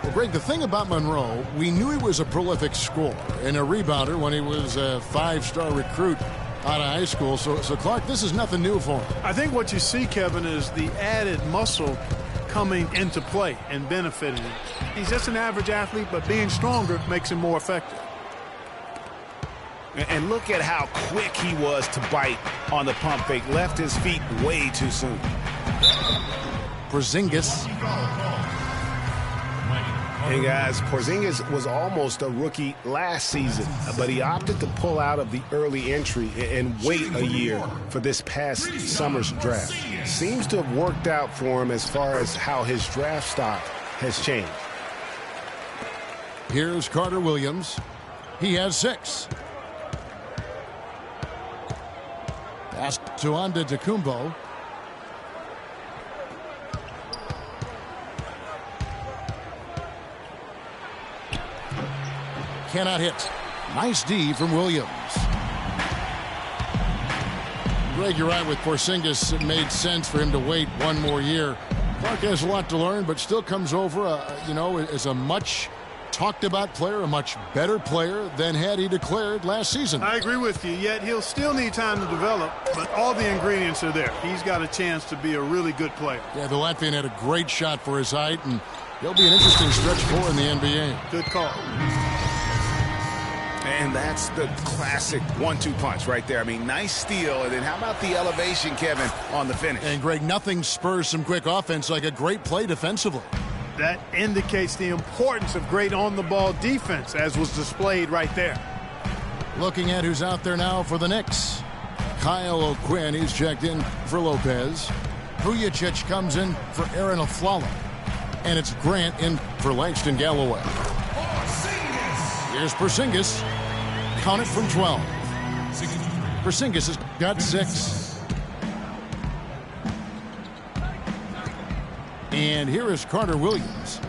Well, Greg, the thing about Monroe, we knew he was a prolific scorer and a rebounder when he was a 5-star recruit out of high school. So Clark, this is nothing new for him. I think what you see, Kevin, is the added muscle coming into play and benefiting him. He's just an average athlete, but being stronger makes him more effective. And look at how quick he was to bite on the pump fake. Left his feet way too soon. Porzingis. Hey, guys, Porzingis was almost a rookie last season, but he opted to pull out of the early entry and wait a year for this past summer's draft. Seems to have worked out for him as far as how his draft stock has changed. Here's Carter Williams. He has 6. Pass to Antetokounmpo. Cannot hit. Nice D from Williams. Greg, you're right with Porzingis. It made sense for him to wait one more year. Clark has a lot to learn, but still comes over, as a much talked about player, a much better player than had he declared last season. I agree with you, yet he'll still need time to develop, but all the ingredients are there. He's got a chance to be a really good player. Yeah, the Latvian had a great shot for his height, and he'll be an interesting stretch 4 in the NBA. Good call. And that's the classic 1-2 punch right there. I mean, nice steal, and then how about the elevation, Kevin, on the finish? And, Greg, nothing spurs some quick offense like a great play defensively. That indicates the importance of great on-the-ball defense, as was displayed right there. Looking at who's out there now for the Knicks. Kyle O'Quinn, he's checked in for Lopez. Vujicic comes in for Aaron Aflalo. And it's Grant in for Langston Galloway. Here's Porzingis. Count it from 12. Porzingis has got 6. And here is Carter Williams.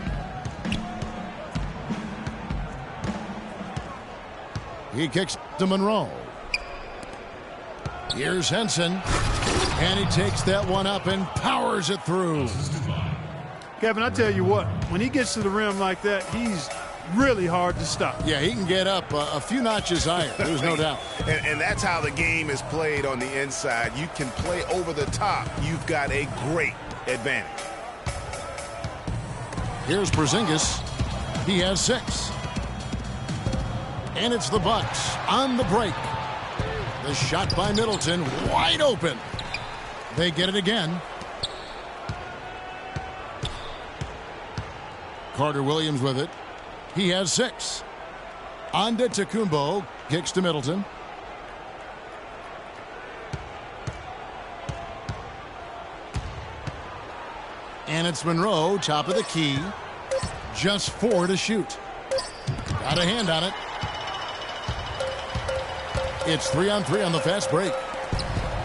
He kicks to Monroe. Here's Henson. And he takes that one up and powers it through. Kevin, I tell you what, when he gets to the rim like that, he's really hard to stop. Yeah, he can get up a few notches higher. There's no doubt. And that's how the game is played on the inside. You can play over the top. You've got a great advantage. Here's Porzingis. He has 6. And it's the Bucks on the break. The shot by Middleton, wide open. They get it again. Carter Williams with it. He has 6. Antetokounmpo kicks to Middleton. And it's Monroe, top of the key. Just 4 to shoot. Got a hand on it. It's 3-on-3 on the fast break.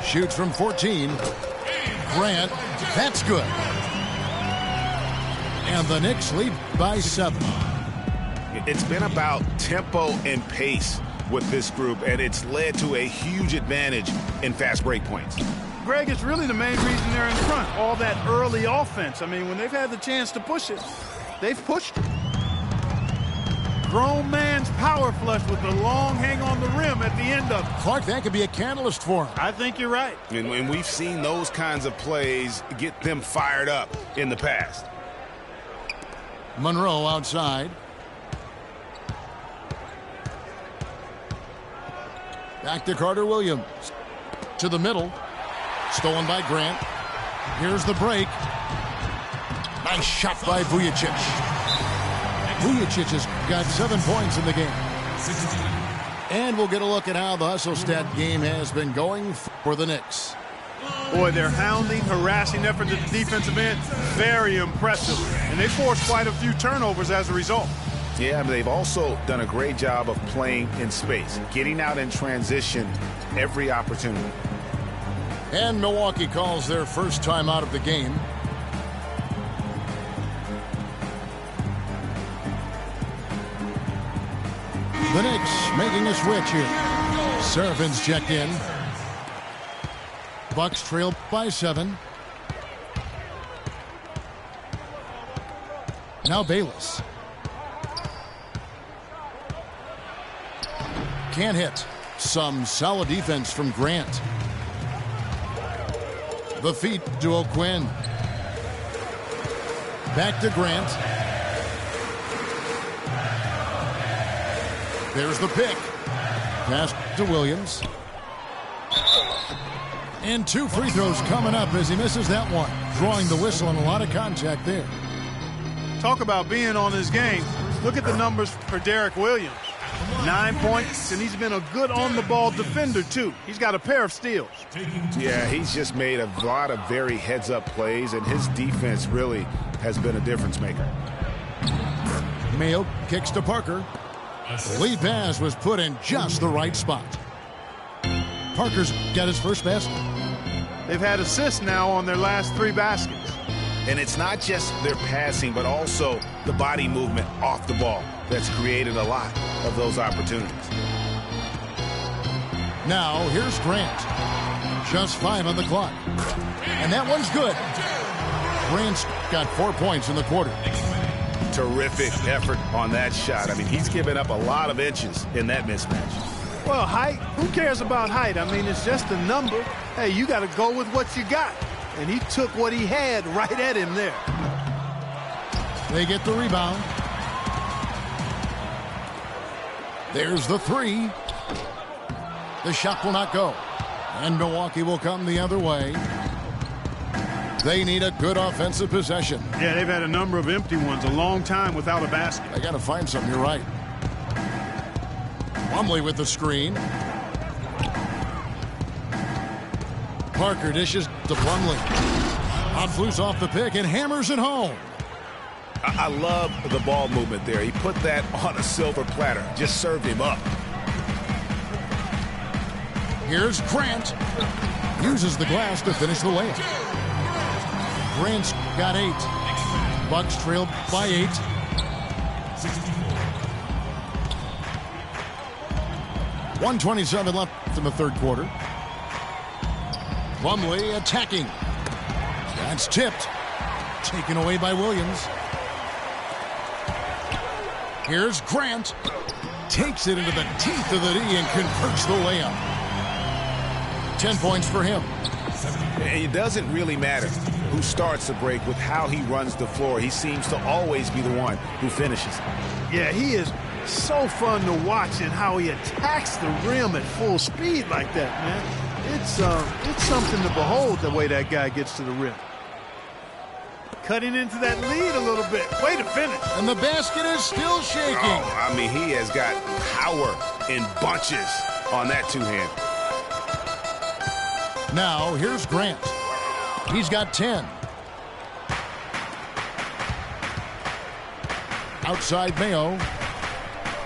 Shoots from 14. Grant, that's good. And the Knicks lead by 7. It's been about tempo and pace with this group, and it's led to a huge advantage in fast break points. Greg, it's really the main reason they're in front. All that early offense. I mean, when they've had the chance to push it, they've pushed it. Grown man's power flush with the long hang on the rim at the end of it. Clark, that could be a catalyst for him. I think you're right. And we've seen those kinds of plays get them fired up in the past. Monroe outside. Back to Carter Williams. To the middle. Stolen by Grant. Here's the break. Nice shot by Vujicic. Vujicic has got 7 points in the game. And we'll get a look at how the hustle stat game has been going for the Knicks. Boy, their hounding, harassing effort at the defensive end, very impressive. And they forced quite a few turnovers as a result. Yeah, but they've also done a great job of playing in space, getting out in transition every opportunity. And Milwaukee calls their first time out of the game. The Knicks making a switch here. Serafin's checked in. Bucks trail by 7. Now Bayless. Can't hit. Some solid defense from Grant. The feed to O'Quinn. Back to Grant. There's the pick. Pass to Williams. And 2 free throws coming up as he misses that one. Drawing the whistle and a lot of contact there. Talk about being on his game. Look at the numbers for Derek Williams. 9 points, and he's been a good on-the-ball defender, too. He's got a pair of steals. Yeah, he's just made a lot of very heads-up plays, and his defense really has been a difference maker. Mayo kicks to Parker. Lead pass was put in just the right spot. Parker's got his first basket. They've had assists now on their last 3 baskets. And it's not just their passing, but also the body movement off the ball that's created a lot of those opportunities. Now, here's Grant. Just 5 on the clock. And that one's good. Grant's got 4 points in the quarter. Terrific effort on that shot. I mean, he's given up a lot of inches in that mismatch. Well, height, who cares about height? I mean, it's just a number. Hey, you got to go with what you got. And he took what he had right at him there. They get the rebound. There's the 3. The shot will not go. And Milwaukee will come the other way. They need a good offensive possession. Yeah, they've had a number of empty ones, a long time without a basket. They got to find something, you're right. Plumlee with the screen. Parker dishes to Plumlee. Outflews off the pick and hammers it home. I love the ball movement there. He put that on a silver platter. Just served him up. Here's Grant. Uses the glass to finish the layup. Grant's got 8. Bucks trail by 8. 1:27 left in the third quarter. Plumlee attacking. That's tipped. Taken away by Williams. Here's Grant. Takes it into the teeth of the D and converts the layup. 10 points for him. It doesn't really matter who starts the break with how he runs the floor. He seems to always be the one who finishes. Yeah, he is so fun to watch and how he attacks the rim at full speed like that, man. It's something to behold the way that guy gets to the rim. Cutting into that lead a little bit. Way to finish. And the basket is still shaking. Oh, I mean, he has got power in bunches on that two-hand. Now, here's Grant. He's got 10. Outside Mayo.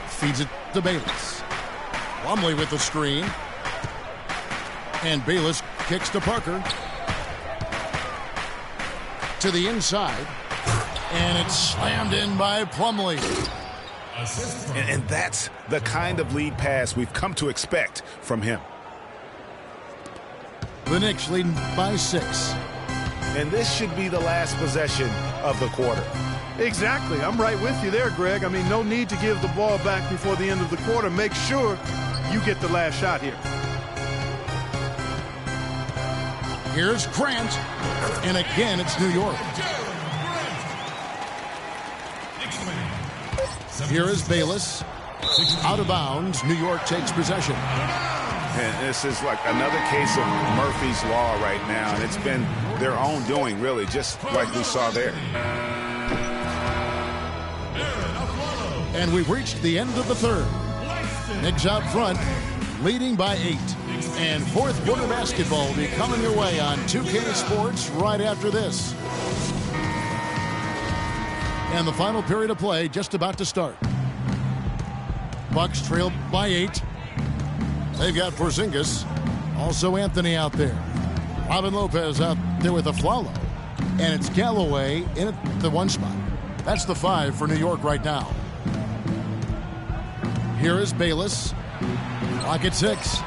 Feeds it to Bayless. Plumlee with the screen. And Bayless kicks to Parker. To the inside. And it's slammed in by Plumlee. And that's the kind of lead pass we've come to expect from him. The Knicks leading by 6. And this should be the last possession of the quarter. Exactly. I'm right with you there, Greg. I mean, no need to give the ball back before the end of the quarter. Make sure you get the last shot here. Here's Grant. And again, it's New York. Here is Bayless. Out of bounds. New York takes possession. And this is like another case of Murphy's Law right now. And it's been their own doing, really, just like we saw there. And we've reached the end of the third. Knicks out front, leading by 8. And fourth quarter basketball will be coming your way on 2K Sports right after this. And the final period of play just about to start. Bucks trail by 8. They've got Porzingis. Also Anthony out there. Robin Lopez out there with a Flalo. And it's Galloway in at the 1 spot. That's the 5 for New York right now. Here is Bayless. Clock at 6.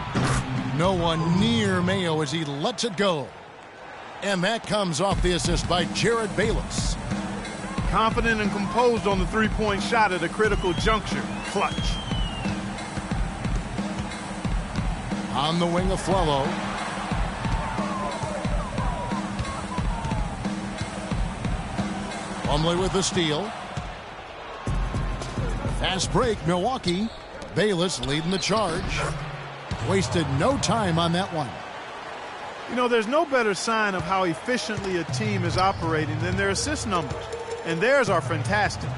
No one near Mayo as he lets it go. And that comes off the assist by Jared Bayless. Confident and composed on the three-point shot at a critical juncture. Clutch. On the wing of Flalo. Plumlee with the steal. Fast break, Milwaukee. Bayless leading the charge. Wasted no time on that one. You know, there's no better sign of how efficiently a team is operating than their assist numbers. And theirs are fantastic.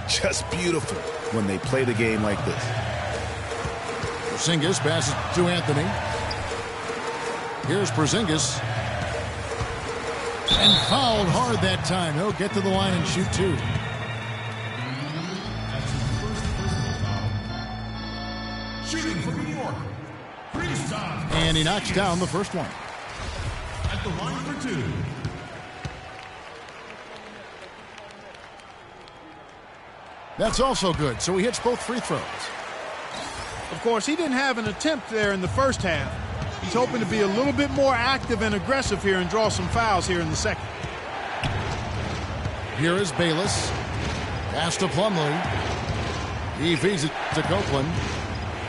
Just beautiful when they play the game like this. Porzingis passes to Anthony. Here's Porzingis. And fouled hard that time. He'll get to the line and shoot 2. Shooting for New York. And he knocks down the first one. At the line for 2. That's also good. So he hits both free throws. Of course, he didn't have an attempt there in the first half. He's hoping to be a little bit more active and aggressive here and draw some fouls here in the second. Here is Bayless. Pass to Plumlee. He feeds it to Copeland.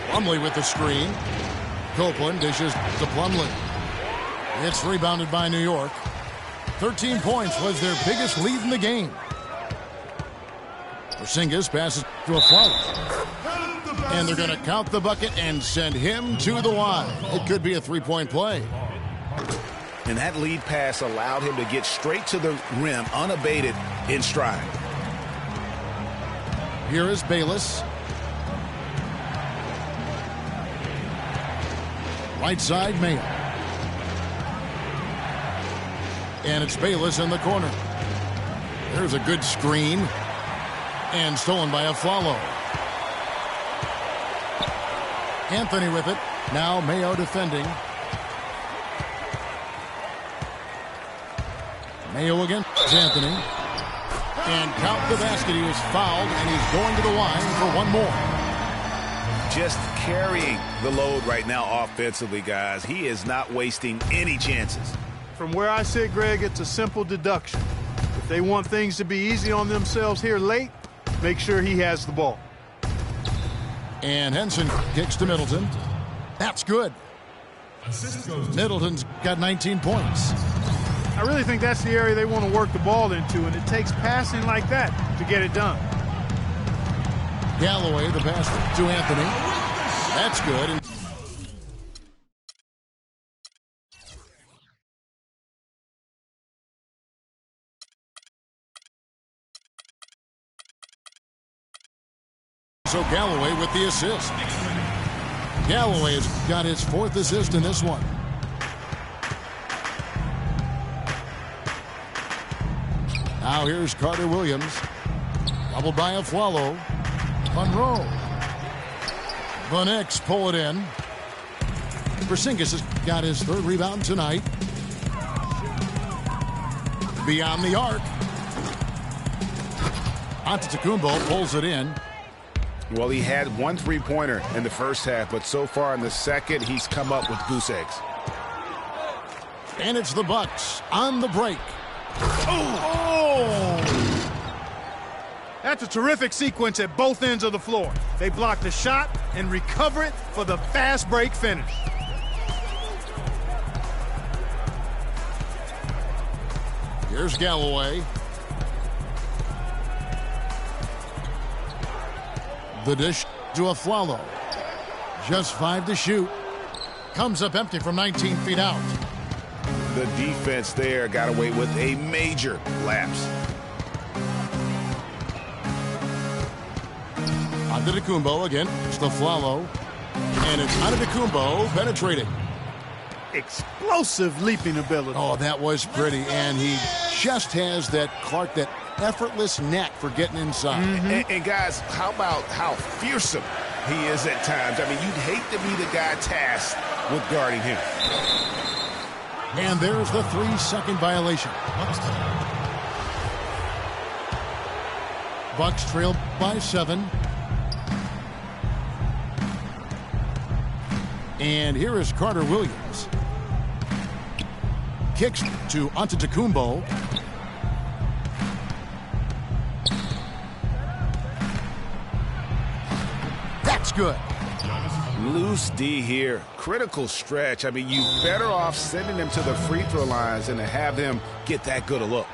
Plumlee with the screen. Copeland dishes to Plumlee. It's rebounded by New York. 13 points was their biggest lead in the game. Porzingis passes to a Flalo. And they're going to count the bucket and send him to the line. It could be a three-point play. And that lead pass allowed him to get straight to the rim unabated in stride. Here is Bayless. Right side, Mayo. And it's Bayless in the corner. There's a good screen. And stolen by a Flalo. Anthony with it. Now Mayo defending. Mayo against Anthony. And count the basket. He was fouled, and he's going to the line for one more. Just carrying the load right now offensively, guys. He is not wasting any chances. From where I sit, Greg, it's a simple deduction. If they want things to be easy on themselves here late, make sure he has the ball. And Henson kicks to Middleton. That's good. Middleton's got 19 points. I really think that's the area they want to work the ball into, and it takes passing like that to get it done. Galloway, the pass to Anthony. That's good. And so Galloway with the assist. Galloway has got his 4th assist in this one. Now here's Carter Williams. Doubled by a Flalo. Monroe. The Knicks pull it in. Porzingis has got his 3rd rebound tonight. Beyond the arc. Antetokounmpo pulls it in. Well, he had 1 3-pointer in the first half, but so far in the second, he's come up with goose eggs. And it's the Bucks on the break. Oh! That's a terrific sequence at both ends of the floor. They block the shot and recover it for the fast break finish. Here's Galloway. The dish to Afflalo. Just 5 to shoot. Comes up empty from 19 feet out. The defense there got away with a major lapse. Antetokounmpo again. It's the Afflalo. And it's Antetokounmpo penetrating. Explosive leaping ability. Oh, that was pretty. And he just has that effortless knack for getting inside. And guys, how about how fearsome he is at times? I mean, you'd hate to be the guy tasked with guarding him. And there's the 3-second violation. Bucks trail by 7. And here is Carter Williams. Kicks to Antetokounmpo. That's good. Loose D here. Critical stretch. I mean, you better off sending them to the free throw lines than to have them get that good a look.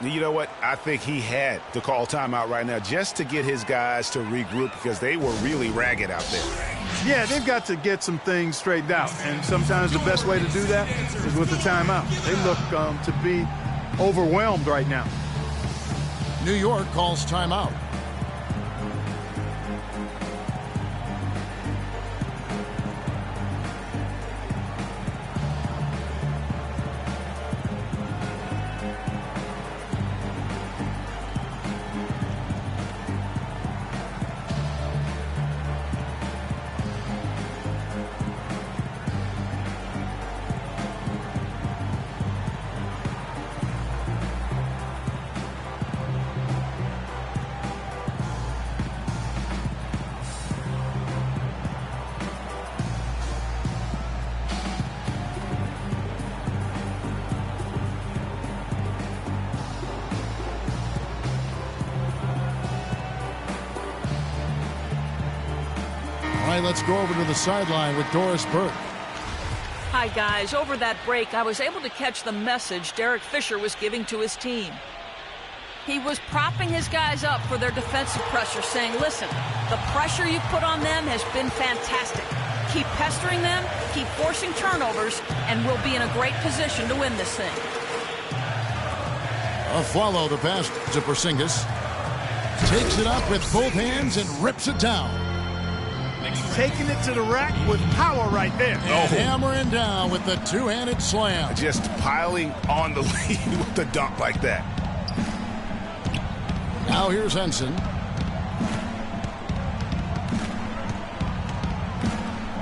You know what? I think he had to call timeout right now just to get his guys to regroup because they were really ragged out there. Yeah, they've got to get some things straightened out. And sometimes the best way to do that is with the timeout. They look to be overwhelmed right now. New York calls timeout. Let's go over to the sideline with Doris Burke. Hi, guys. Over that break, I was able to catch the message Derek Fisher was giving to his team. He was propping his guys up for their defensive pressure, saying, listen, the pressure you put on them has been fantastic. Keep pestering them, keep forcing turnovers, and we'll be in a great position to win this thing. Afflalo, the pass to Porzingis. Takes it up with both hands and rips it down. Taking it to the rack with power right there. And hammering down with the two-handed slam. Just piling on the lead with the dunk like that. Now here's Henson.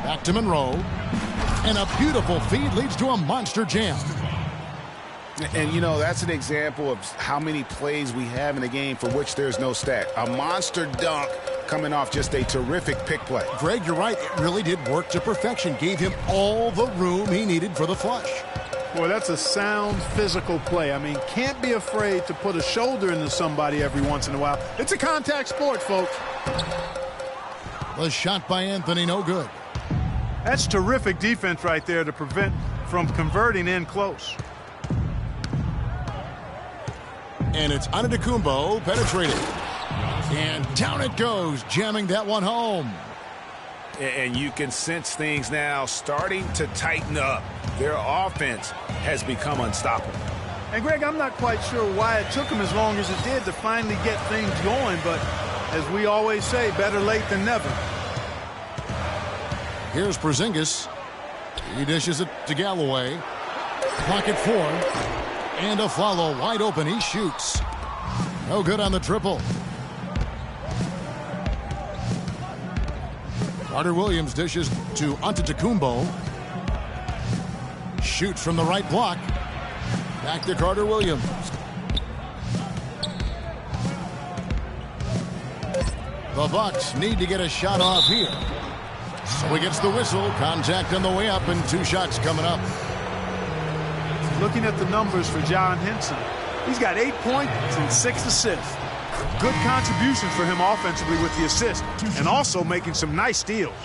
Back to Monroe. And a beautiful feed leads to a monster jam. And, you know, that's an example of how many plays we have in a game for which there's no stat. A monster dunk coming off just a terrific pick play. Greg, you're right. It really did work to perfection. Gave him all the room he needed for the flush. Boy, that's a sound physical play. I mean, can't be afraid to put a shoulder into somebody every once in a while. It's a contact sport, folks. The shot by Anthony, no good. That's terrific defense right there to prevent from converting in close. And it's Antetokounmpo penetrating. And down it goes, jamming that one home. And you can sense things now starting to tighten up. Their offense has become unstoppable. And, Greg, I'm not quite sure why it took them as long as it did to finally get things going, but as we always say, better late than never. Here's Porzingis. He dishes it to Galloway. Pocket 4. And Afflalo wide open. He shoots. No good on the triple. Carter Williams dishes to Antetokounmpo. Shoots from the right block. Back to Carter Williams. The Bucks need to get a shot off here. So he gets the whistle. Contact on the way up and 2 shots coming up. looking at the numbers for John Henson, he's got 8 points and 6 assists. Good contributions for him offensively with the assist, and also making some nice steals.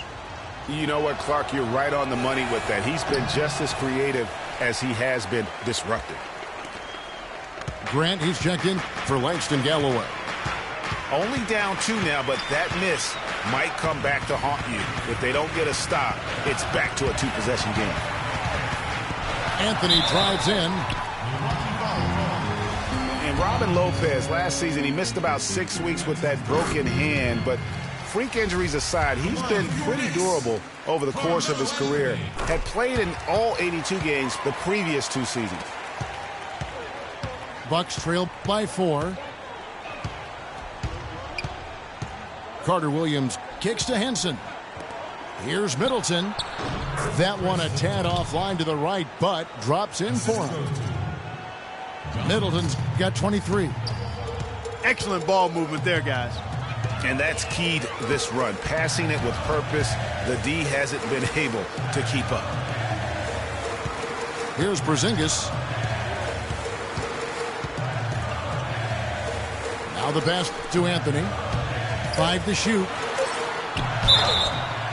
You know what, Clark, you're right on the money with that. He's been just as creative as he has been disruptive. Grant, he's checked in for Langston Galloway. Only down 2 now, but that miss might come back to haunt you. If they don't get a stop, it's back to a 2-possession game. Anthony drives in. And Robin Lopez, last season, he missed about 6 weeks with that broken hand, but freak injuries aside, he's been pretty durable over the course of his career. Had played in all 82 games the previous 2 seasons. Bucks trail by 4. Carter Williams kicks to Henson. Here's Middleton. That one a tad offline to the right, but drops in for him. Middleton's got 23. Excellent ball movement there, guys. And that's keyed this run. Passing it with purpose. The D hasn't been able to keep up. Here's Porzingis. Now the pass to Anthony. 5 to shoot.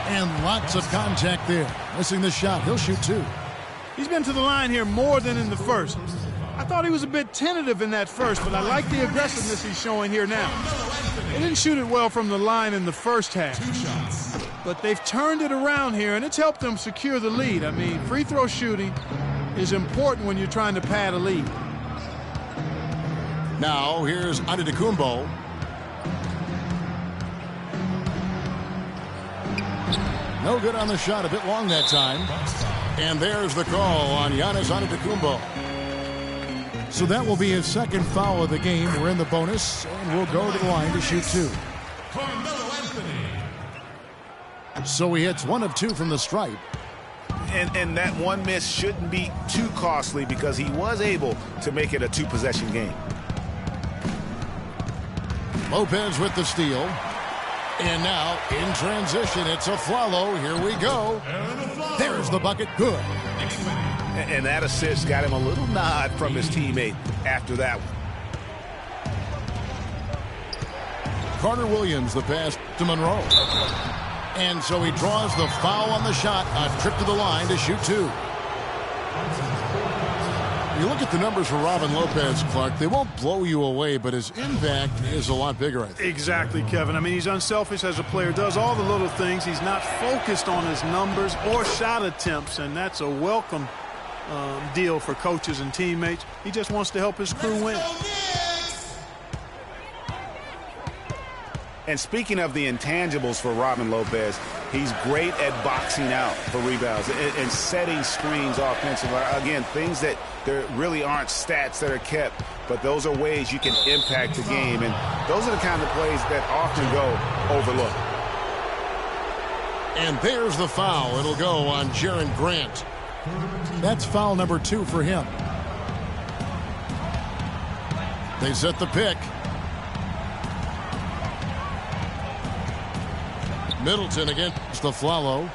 And lots of contact there. Missing the shot. He'll shoot 2. He's been to the line here more than in the first. I thought he was a bit tentative in that first, but I like the aggressiveness he's showing here now. They didn't shoot it well from the line in the first half. But they've turned it around here, and it's helped them secure the lead. I mean, free throw shooting is important when you're trying to pad a lead. Now here's Antetokounmpo. No good on the shot, a bit long that time. And there's the call on Giannis Antetokounmpo. So that will be his second foul of the game. We're in the bonus, and we'll go to the line to shoot 2. So he hits 1 of 2 from the stripe. And that one miss shouldn't be too costly because he was able to make it a 2-possession game. Lopez with the steal. And now, in transition, it's a Flalo. Here we go. There's the bucket. Good. And that assist got him a little nod from his teammate after that one. Carter Williams, the pass to Monroe. And so he draws the foul on the shot. A trip to the line to shoot 2. You look at the numbers for Robin Lopez, Clark. They won't blow you away, but his impact is a lot bigger, I think. Exactly, Kevin. I mean, he's unselfish as a player, does all the little things. He's not focused on his numbers or shot attempts, and that's a welcome deal for coaches and teammates. He just wants to help his crew win. And speaking of the intangibles for Robin Lopez, he's great at boxing out for rebounds and setting screens offensively. Again, things that there really aren't stats that are kept, but those are ways you can impact the game. And those are the kind of plays that often go overlooked. And there's the foul. It'll go on Jaren Grant. That's foul number 2 for him. They set the pick. Middleton against the Flalo.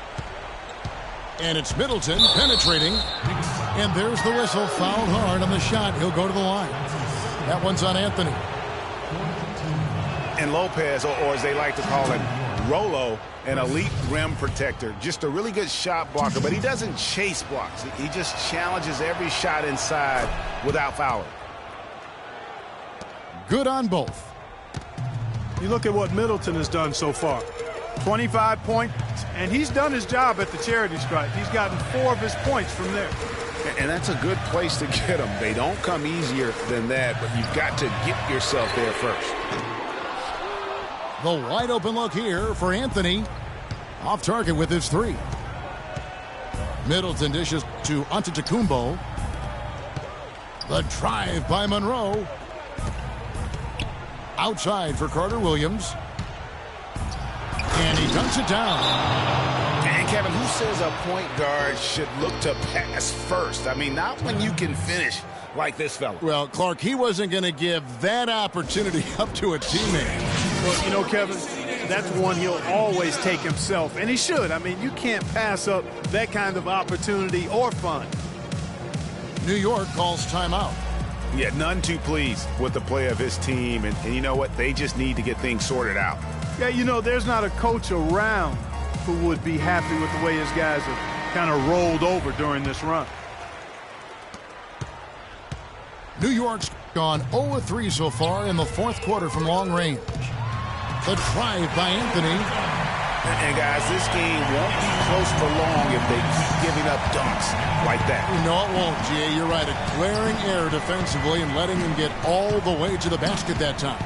And it's Middleton penetrating. And there's the whistle. Fouled hard on the shot. He'll go to the line. That one's on Anthony. And Lopez, or as they like to call it, Rolo, an elite rim protector. Just a really good shot blocker, but he doesn't chase blocks. He just challenges every shot inside without fouling. Good on both. You look at what Middleton has done so far. 25 points, and he's done his job at the charity stripe. He's gotten 4 of his points from there. And that's a good place to get them. They don't come easier than that, but you've got to get yourself there first. The wide open look here for Anthony. Off target with his 3. Middleton dishes to Antetokounmpo. The drive by Monroe. Outside for Carter Williams. And he dunks it down. And Kevin, who says a point guard should look to pass first? I mean, not when you can finish like this fella. Well, Clark, he wasn't going to give that opportunity up to a teammate. Well, you know, Kevin, that's one he'll always take himself, and he should. I mean, you can't pass up that kind of opportunity or fun. New York calls timeout. Yeah, none too pleased with the play of his team. And you know what? They just need to get things sorted out. Yeah, you know, there's not a coach around who would be happy with the way his guys have kind of rolled over during this run. New York's gone 0-3 so far in the fourth quarter from long range. The drive by Anthony. And, guys, this game won't be close for long if they keep giving up dunks like that. No, it won't, G.A. You're right. A glaring error defensively and letting him get all the way to the basket that time.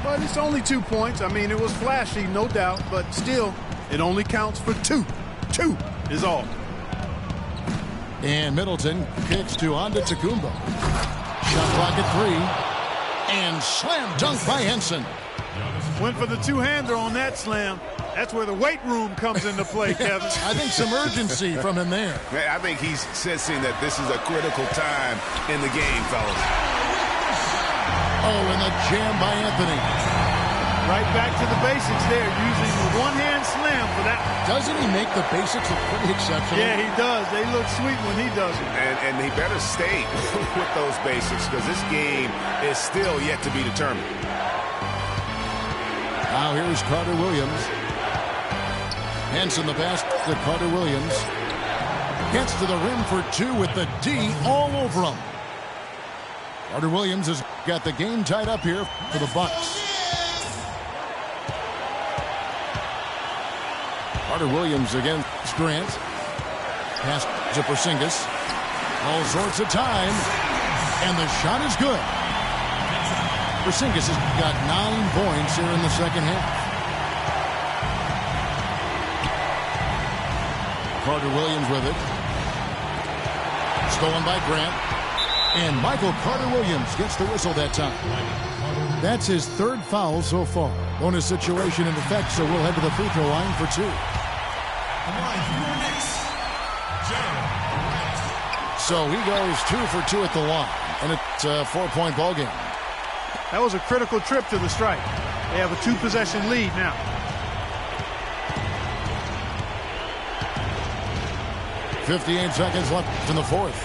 But it's only 2 points. I mean, it was flashy, no doubt. But still, it only counts for 2. 2 is all. And Middleton kicks to Antetokounmpo. Shot clock at 3. And slam dunk by Henson. Went for the two-hander on that slam. That's where the weight room comes into play, Kevin. I think some urgency from him there. I think he's sensing that this is a critical time in the game, fellas. Oh, and the jam by Anthony. Right back to the basics there, using the one-hand slam for that. Doesn't he make the basics look pretty exceptional? Yeah, he does. They look sweet when he does it. And he better stay with those basics because this game is still yet to be determined. Now here's Carter Williams. Henson the pass to Carter Williams. Gets to the rim for 2 with the D all over him. Carter Williams has got the game tied up here for the Bucks. Carter Williams against Grant. Pass to Porzingis. All sorts of time. And the shot is good. Porzingis has got 9 points here in the second half. Carter Williams with it. Stolen by Grant. And Michael Carter Williams gets the whistle that time. That's his 3rd foul so far. Bonus situation in effect, so we'll head to the free throw line for 2. So he goes 2 for 2 at the line. And it's a 4-point ball game. That was a critical trip to the stripe. They have a 2-possession lead now. .58 seconds left in the fourth.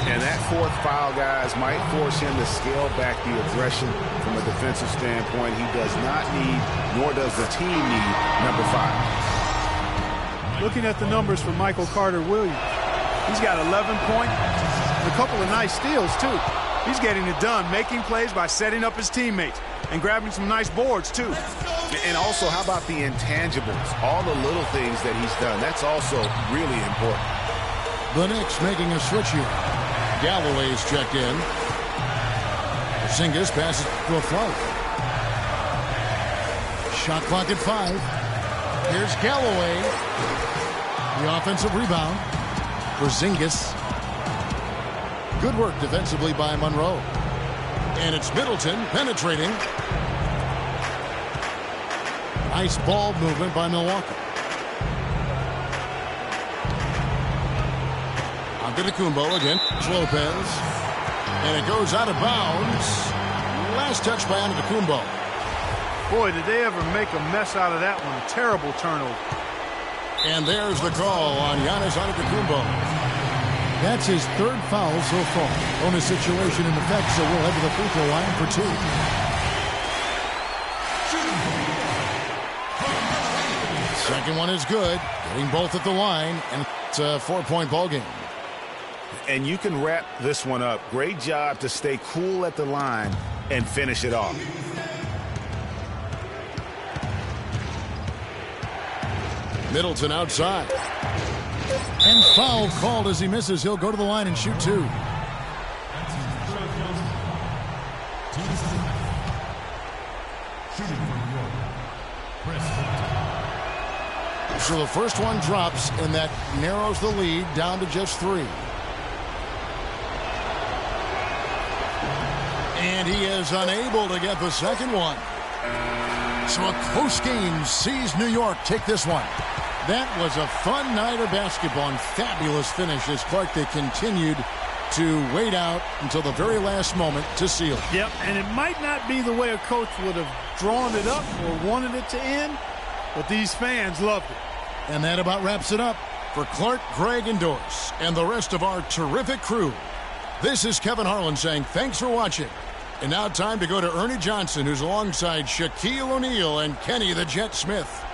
And that 4th foul, guys, might force him to scale back the aggression from a defensive standpoint. He does not need, nor does the team need, number 5. Looking at the numbers for Michael Carter Williams, he's got 11 points and a couple of nice steals, too. He's getting it done, making plays by setting up his teammates and grabbing some nice boards, too. And also, how about the intangibles? All the little things that he's done. That's also really important. The Knicks making a switch here. Galloway's checked in. Porzingis passes to a float. Shot clock at 5. Here's Galloway. The offensive rebound. Porzingis. Good work defensively by Monroe. And it's Middleton penetrating. Nice ball movement by Milwaukee. Antetokounmpo against Lopez. And it goes out of bounds. Last touch by Antetokounmpo. Boy, did they ever make a mess out of that one. A terrible turnover. And there's the call on Giannis Antetokounmpo. That's his 3rd foul so far. Bonus situation in effect, so we'll head to the free throw line for 2. Second one is good. Getting both at the line, and it's a 4-point ball game. And you can wrap this one up. Great job to stay cool at the line and finish it off. Middleton outside. And foul called as he misses. He'll go to the line and shoot 2. So the first one drops, and that narrows the lead down to just 3. And he is unable to get the second one. So a close game sees New York take this one. That was a fun night of basketball and fabulous finish as Clark, they continued to wait out until the very last moment to seal it. Yep, and it might not be the way a coach would have drawn it up or wanted it to end, but these fans loved it. And that about wraps it up for Clark, Greg, and Doris, and the rest of our terrific crew. This is Kevin Harlan saying thanks for watching. And now time to go to Ernie Johnson, who's alongside Shaquille O'Neal and Kenny the Jet Smith.